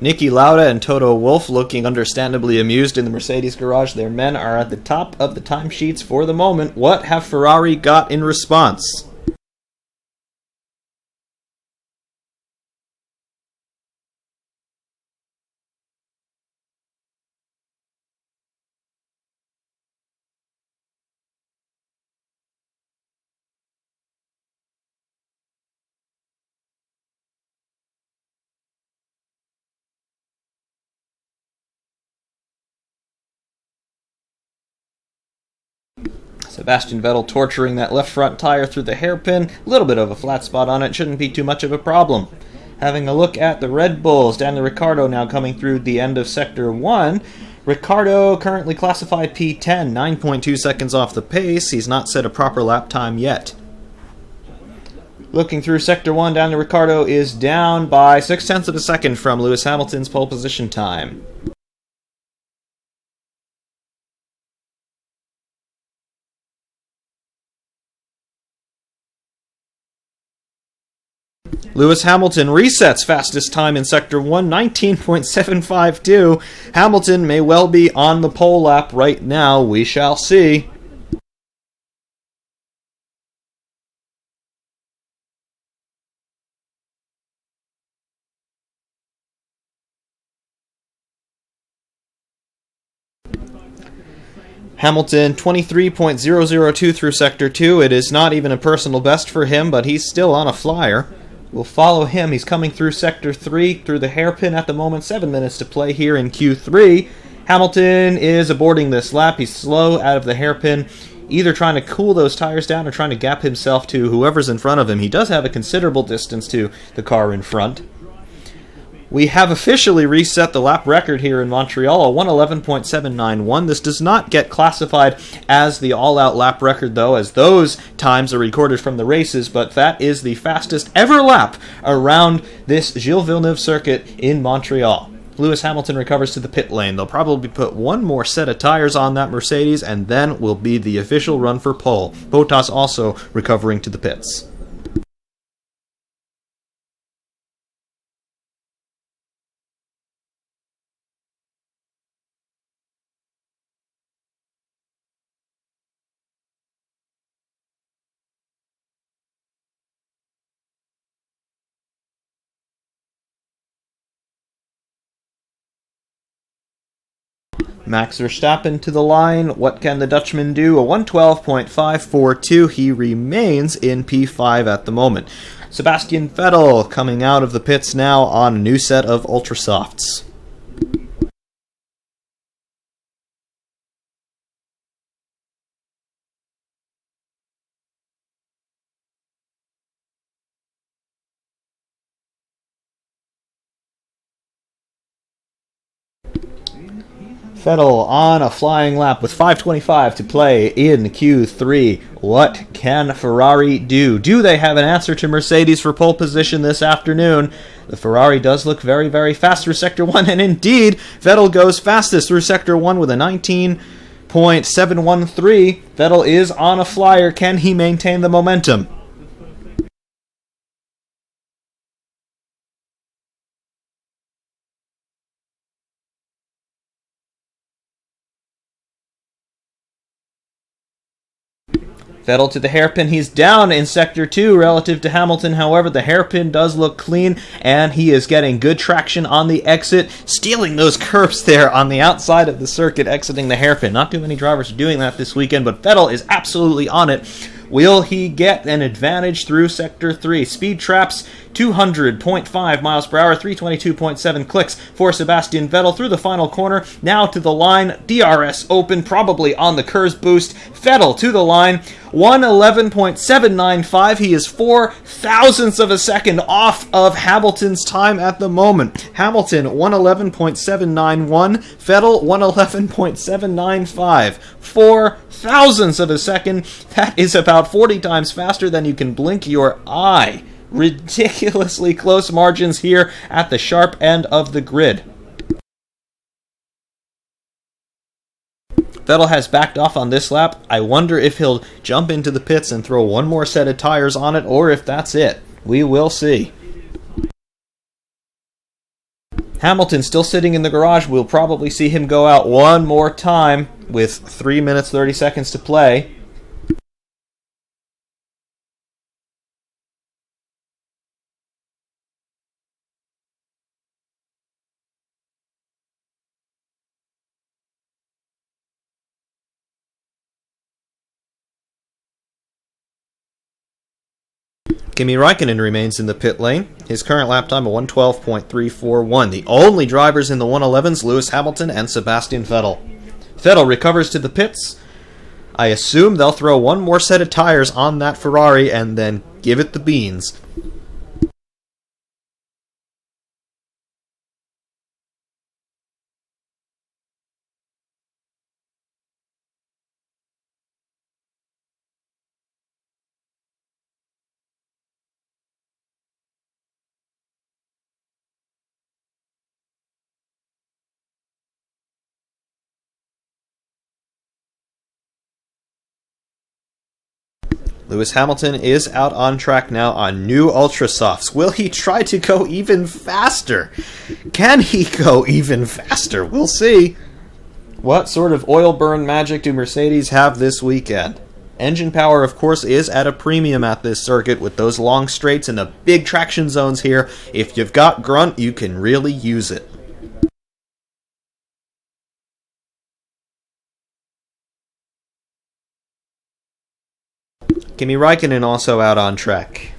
A: Niki Lauda and Toto Wolff looking understandably amused in the Mercedes garage. Their men are at the top of the timesheets for the moment. What have Ferrari got in response? Sebastian Vettel torturing that left front tire through the hairpin. A little bit of a flat spot on it, shouldn't be too much of a problem. Having a look at the Red Bulls, Daniel Ricciardo now coming through the end of Sector 1. Ricciardo currently classified P10, 9.2 seconds off the pace. He's not set a proper lap time yet. Looking through Sector 1, Daniel Ricciardo is down by 0.6 of a second from Lewis Hamilton's pole position time. Lewis Hamilton resets fastest time in Sector 1, 19.752. Hamilton may well be on the pole lap right now. We shall see. Hamilton 23.002 through Sector 2. It is not even a personal best for him, but he's still on a flyer. We'll follow him. He's coming through Sector 3 through the hairpin at the moment. 7 minutes to play here in Q3. Hamilton is aborting this lap. He's slow out of the hairpin, either trying to cool those tires down or trying to gap himself to whoever's in front of him. He does have a considerable distance to the car in front. We have officially reset the lap record here in Montreal, a 1:11.791. This does not get classified as the all-out lap record, though, as those times are recorded from the races, but that is the fastest ever lap around this Gilles Villeneuve circuit in Montreal. Lewis Hamilton recovers to the pit lane. They'll probably put one more set of tires on that Mercedes, and then will be the official run for pole. Bottas also recovering to the pits. Max Verstappen to the line. What can the Dutchman do? A 1:12.542. He remains in P5 at the moment. Sebastian Vettel coming out of the pits now on a new set of Ultrasofts. Vettel on a flying lap with 5:25 to play in Q3. What can Ferrari do? Do they have an answer to Mercedes for pole position this afternoon? The Ferrari does look very, very fast through Sector 1, and indeed, Vettel goes fastest through Sector 1 with a 19.713. Vettel is on a flyer. Can he maintain the momentum? Vettel to the hairpin. He's down in Sector 2 relative to Hamilton. However, the hairpin does look clean, and he is getting good traction on the exit, stealing those curves there on the outside of the circuit, exiting the hairpin. Not too many drivers are doing that this weekend, but Vettel is absolutely on it. Will he get an advantage through Sector 3? Speed traps, 200.5 miles per hour, 322.7 clicks for Sebastian Vettel through the final corner. Now to the line, DRS open, probably on the Kurz boost. Vettel to the line, 1:11.795. He is 0.04 of a second off of Hamilton's time at the moment. Hamilton, 1:11.791. Vettel, 1:11.795. 0.04 of a second. That is about 40 times faster than you can blink your eye. Ridiculously close margins here at the sharp end of the grid. Vettel has backed off on this lap. I wonder if he'll jump into the pits and throw one more set of tires on it, or if that's it. We will see. Hamilton still sitting in the garage. We'll probably see him go out one more time with 3 minutes 30 seconds to play. Kimi Räikkönen remains in the pit lane. His current lap time of 1:12.341. The only drivers in the 111s, Lewis Hamilton and Sebastian Vettel. Vettel recovers to the pits. I assume they'll throw one more set of tires on that Ferrari and then give it the beans. Lewis Hamilton is out on track now on new Ultra Softs. Will he try to go even faster? Can he go even faster? We'll see. What sort of oil burn magic do Mercedes have this weekend? Engine power, of course, is at a premium at this circuit with those long straights and the big traction zones here. If you've got grunt, you can really use it. Kimi Räikkönen also out on track.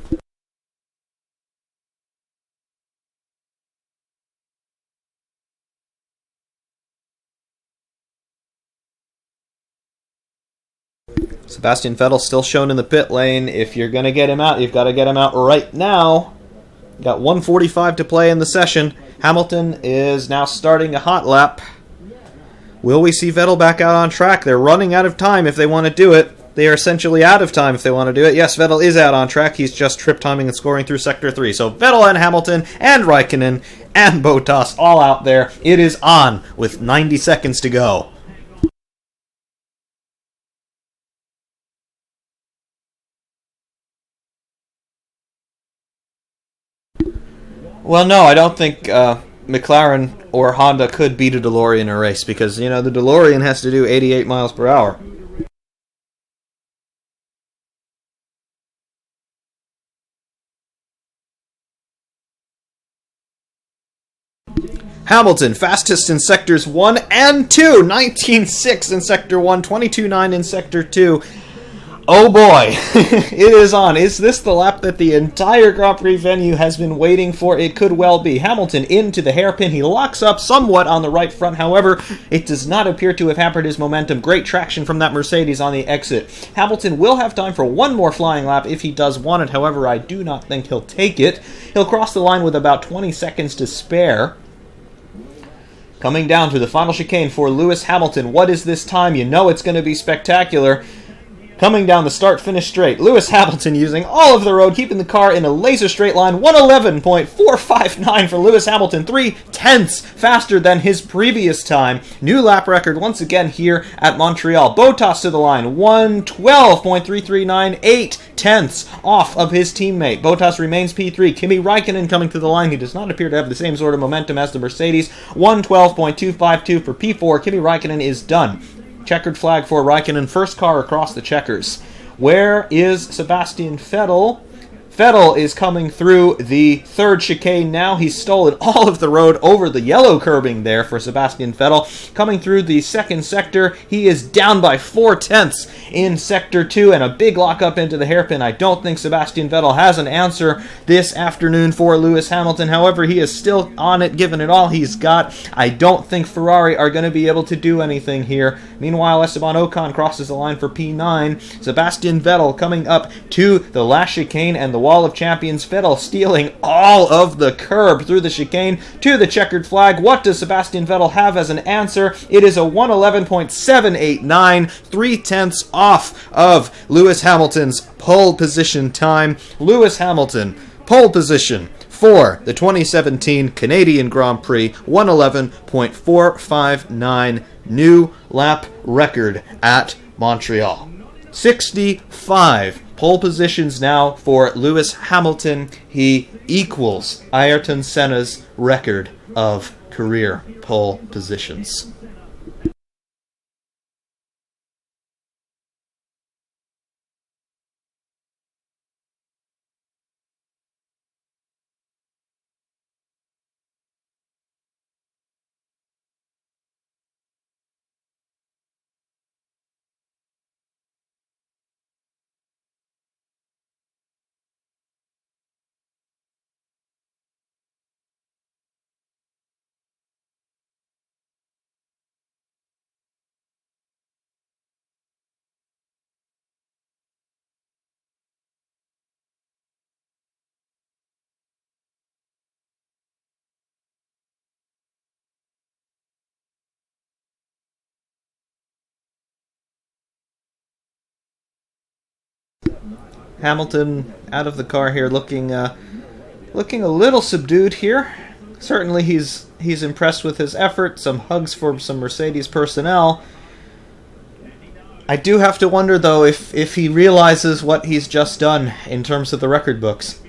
A: Sebastian Vettel still shown in the pit lane. If you're going to get him out, you've got to get him out right now. Got 1:45 to play in the session. Hamilton is now starting a hot lap. Will we see Vettel back out on track? They're running out of time if they want to do it. They are essentially out of time if they want to do it. Yes, Vettel is out on track. He's just trip timing and scoring through Sector 3. So Vettel and Hamilton and Räikkönen and Bottas all out there. It is on with 90 seconds to go. Well, no, I don't think McLaren or Honda could beat a DeLorean in a race because, the DeLorean has to do 88 miles per hour. Hamilton, fastest in sectors 1 and 2. 19.6 in sector 1, 22.9 in sector 2. Oh boy, it is on. Is this the lap that the entire Grand Prix venue has been waiting for? It could well be. Hamilton into the hairpin. He locks up somewhat on the right front. However, it does not appear to have hampered his momentum. Great traction from that Mercedes on the exit. Hamilton will have time for one more flying lap if he does want it. However, I do not think he'll take it. He'll cross the line with about 20 seconds to spare. Coming down to the final chicane for Lewis Hamilton. What is this time? You know it's going to be spectacular. Coming down the start-finish straight, Lewis Hamilton using all of the road, keeping the car in a laser straight line. 111.459 for Lewis Hamilton, 0.3 faster than his previous time. New lap record once again here at Montreal. Bottas to the line, 112.339, 0.8 off of his teammate. Bottas remains P3. Kimi Räikkönen coming to the line. He does not appear to have the same sort of momentum as the Mercedes. 112.252 for P4. Kimi Räikkönen is done. Checkered flag for Räikkönen, first car across the checkers. Where is Sebastian Vettel? Vettel is coming through the third chicane now. He's stolen all of the road over the yellow curbing there for Sebastian Vettel. Coming through the second sector, he is down by 0.4 in sector 2 and a big lockup into the hairpin. I don't think Sebastian Vettel has an answer this afternoon for Lewis Hamilton. However, he is still on it, giving it all he's got. I don't think Ferrari are going to be able to do anything here. Meanwhile, Esteban Ocon crosses the line for P9. Sebastian Vettel coming up to the last chicane and the Wall of Champions. Vettel stealing all of the curb through the chicane to the checkered flag. What does Sebastian Vettel have as an answer? It is a 111.789, 0.3 off of Lewis Hamilton's pole position time. Lewis Hamilton, pole position for the 2017 Canadian Grand Prix, 111.459, new lap record at Montreal. 65 pole positions now for Lewis Hamilton. He equals Ayrton Senna's record of career pole positions. Hamilton out of the car here, looking a little subdued here. Certainly he's impressed with his effort. Some hugs for some Mercedes personnel. I do have to wonder, though, if he realizes what he's just done in terms of the record books.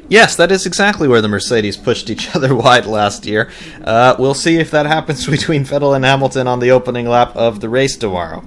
A: Yes, that is exactly where the Mercedes pushed each other wide last year. We'll see if that happens between Vettel and Hamilton on the opening lap of the race tomorrow.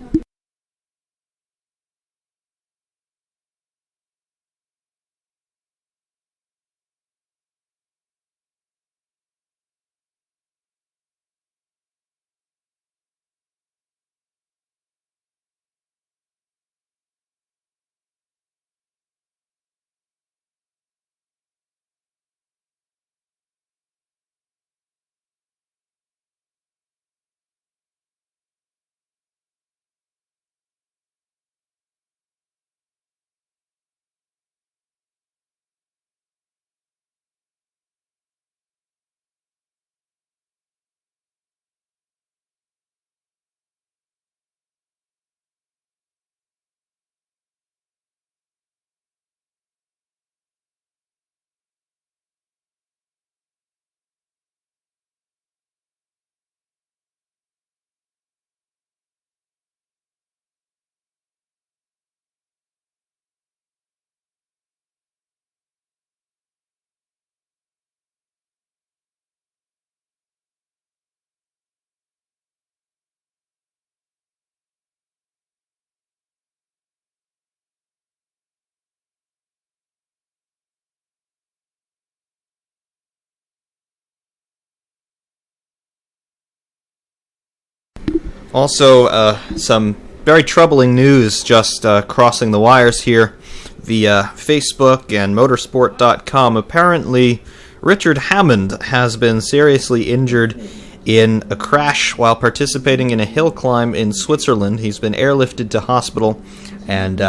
A: Also, some very troubling news just crossing the wires here via Facebook and motorsport.com. Apparently, Richard Hammond has been seriously injured in a crash while participating in a hill climb in Switzerland. He's been airlifted to hospital, and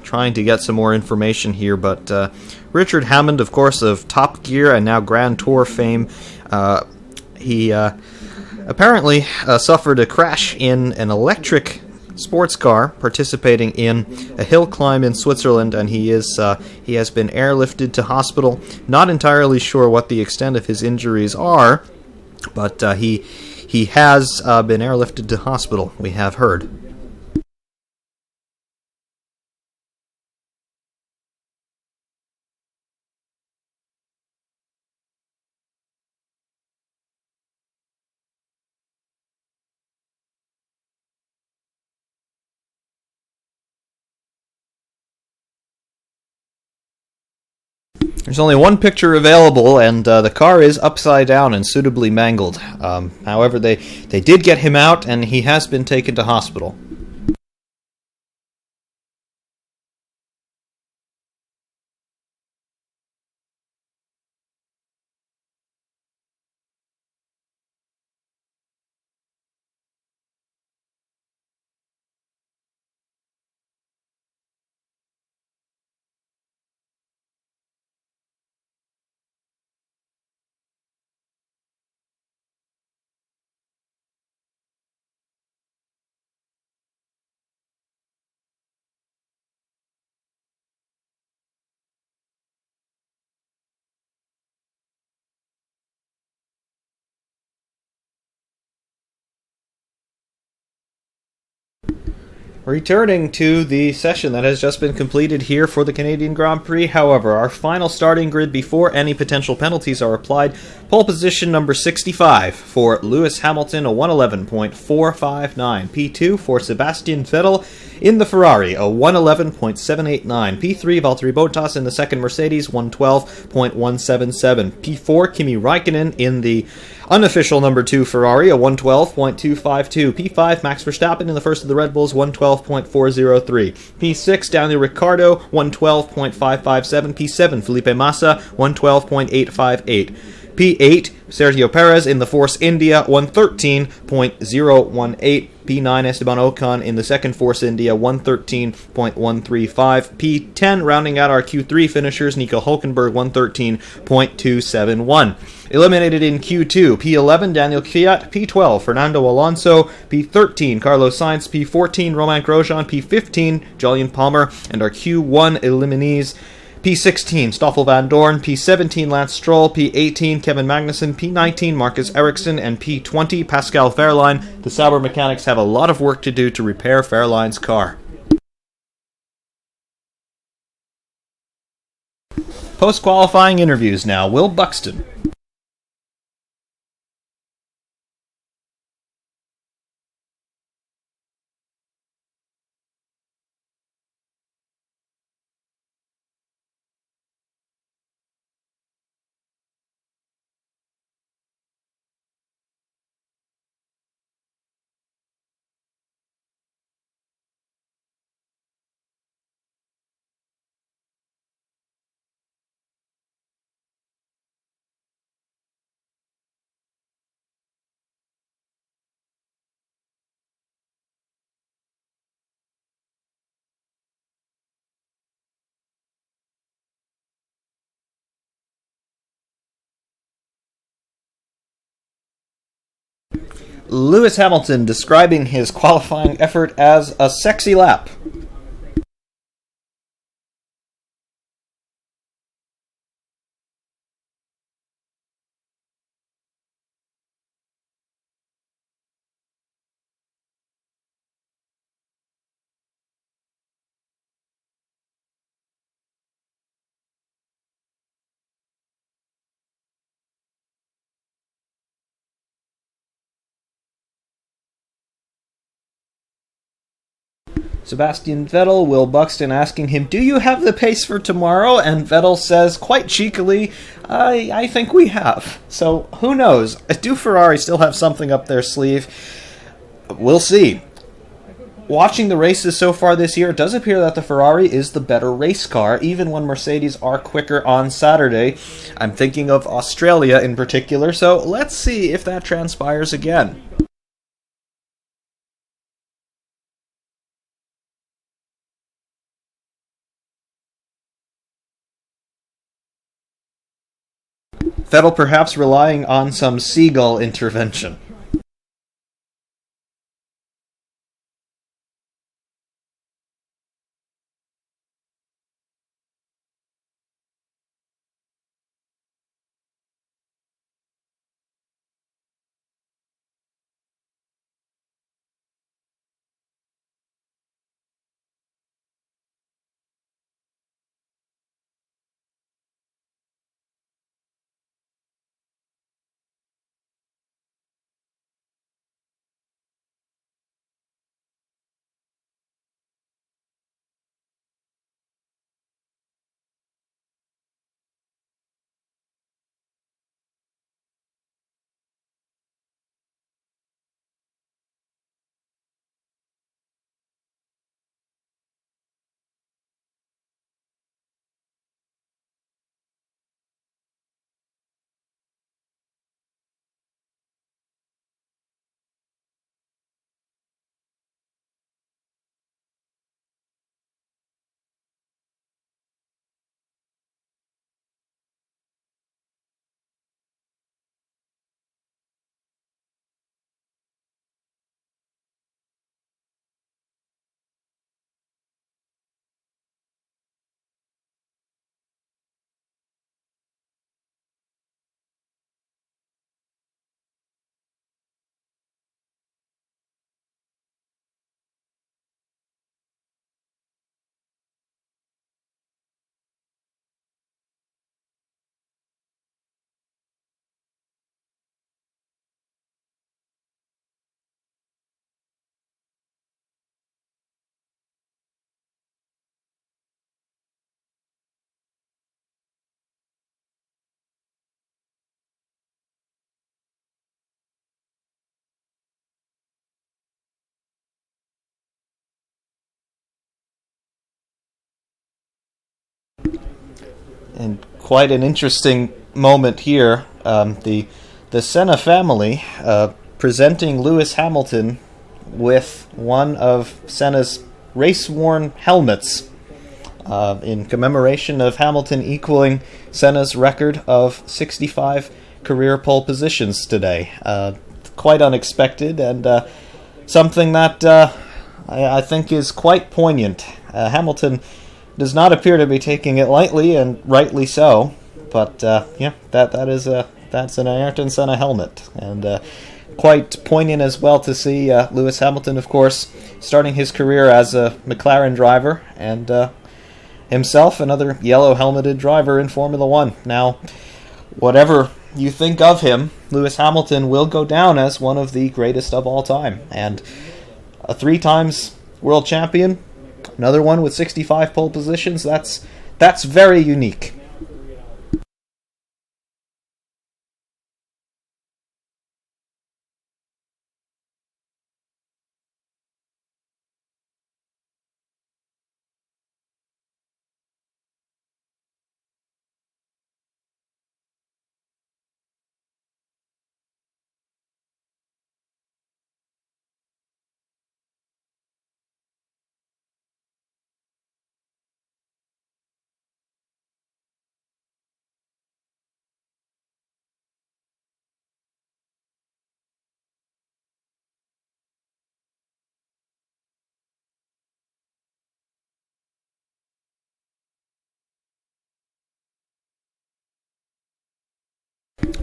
A: trying to get some more information here. But Richard Hammond, of course, of Top Gear and now Grand Tour fame, he apparently suffered a crash in an electric sports car participating in a hill climb in Switzerland, and he has been airlifted to hospital. Not entirely sure what the extent of his injuries are, but he has been airlifted to hospital, we have heard. There's only one picture available, and the car is upside down and suitably mangled. However, they did get him out, and he has been taken to hospital. Returning to the session that has just been completed here for the Canadian Grand Prix, however, our final starting grid before any potential penalties are applied. Pole position number 65 for Lewis Hamilton, a 111.459. P2 for Sebastian Vettel in the Ferrari, a 111.789. P3 Valtteri Bottas in the second Mercedes, 112.177. P4 Kimi Räikkönen in the unofficial number 2 Ferrari, a 112.252. P5 Max Verstappen in the first of the Red Bulls, 112.403. P6 Daniel Ricciardo, 112.557. P7 Felipe Massa, 112.858. P8 Sergio Perez in the Force India, 113.018. P9 Esteban Ocon in the second Force India, 113.135. P10 rounding out our Q3 finishers, Nico Hulkenberg, 113.271. Eliminated in Q2, P11 Daniel Kvyat, P12 Fernando Alonso, P13 Carlos Sainz, P14 Romain Grosjean, P15 Julian Palmer, and our Q1 eliminees: P16 Stoffel Van Dorn, P17 Lance Stroll, P18 Kevin Magnussen, P19 Marcus Ericsson, and P20 Pascal Wehrlein. The Sauber mechanics have a lot of work to do to repair Wehrlein's car. Post-qualifying interviews now. Will Buxton. Lewis Hamilton describing his qualifying effort as a sexy lap. Sebastian Vettel, Will Buxton asking him, "Do you have the pace for tomorrow?" And Vettel says, quite cheekily, I think we have. So, who knows? Do Ferrari still have something up their sleeve? We'll see. Watching the races so far this year, it does appear that the Ferrari is the better race car, even when Mercedes are quicker on Saturday. I'm thinking of Australia in particular, so let's see if that transpires again. Vettel perhaps relying on some seagull intervention. And quite an interesting moment here. The Senna family presenting Lewis Hamilton with one of Senna's race-worn helmets in commemoration of Hamilton equaling Senna's record of 65 career pole positions today. Quite unexpected, and something that I think is quite poignant. Hamilton does not appear to be taking it lightly, and rightly so. But that's an Ayrton Senna helmet, and quite poignant as well to see Lewis Hamilton, of course, starting his career as a McLaren driver, and himself another yellow-helmeted driver in Formula One. Now, whatever you think of him, Lewis Hamilton will go down as one of the greatest of all time, and a 3 times world champion, another one with 65 pole positions. That's very unique.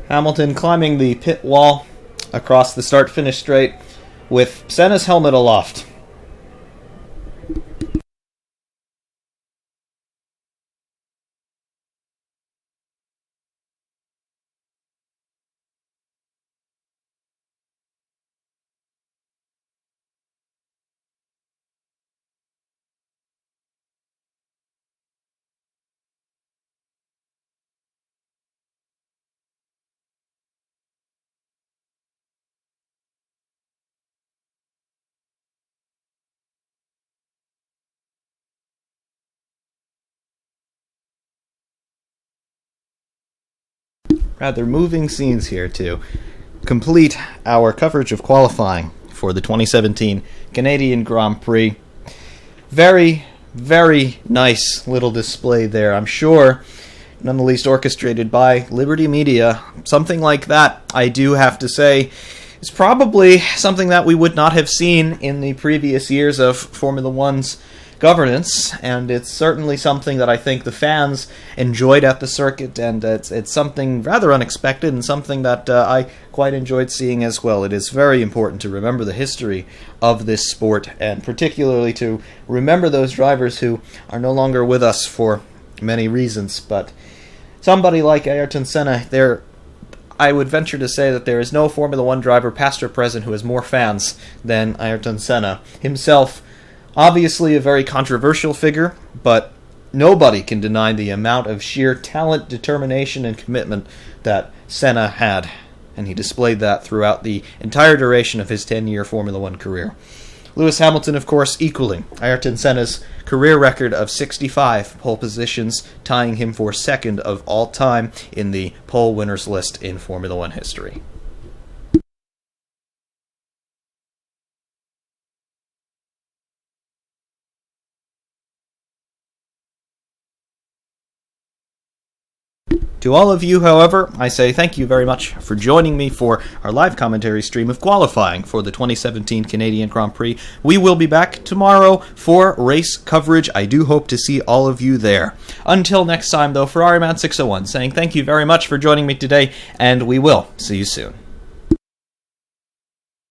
A: Hamilton climbing the pit wall across the start-finish straight with Senna's helmet aloft. Rather moving scenes here to complete our coverage of qualifying for the 2017 Canadian Grand Prix. Very, very nice little display there. I'm sure none the least orchestrated by Liberty Media. Something like that, I do have to say, is probably something that we would not have seen in the previous years of Formula One's governance, and it's certainly something that I think the fans enjoyed at the circuit, and it's something rather unexpected and something that I quite enjoyed seeing as well. It is very important to remember the history of this sport, and particularly to remember those drivers who are no longer with us for many reasons, but somebody like Ayrton Senna, I would venture to say that there is no Formula One driver, past or present, who has more fans than Ayrton Senna himself. Obviously a very controversial figure, but nobody can deny the amount of sheer talent, determination, and commitment that Senna had, and he displayed that throughout the entire duration of his 10-year Formula One career. Lewis Hamilton, of course, equaling Ayrton Senna's career record of 65 pole positions, tying him for second of all time in the pole winners list in Formula One history. To all of you, however, I say thank you very much for joining me for our live commentary stream of qualifying for the 2017 Canadian Grand Prix. We will be back tomorrow for race coverage. I do hope to see all of you there. Until next time, though, Ferrariman601 saying thank you very much for joining me today, and we will see you soon.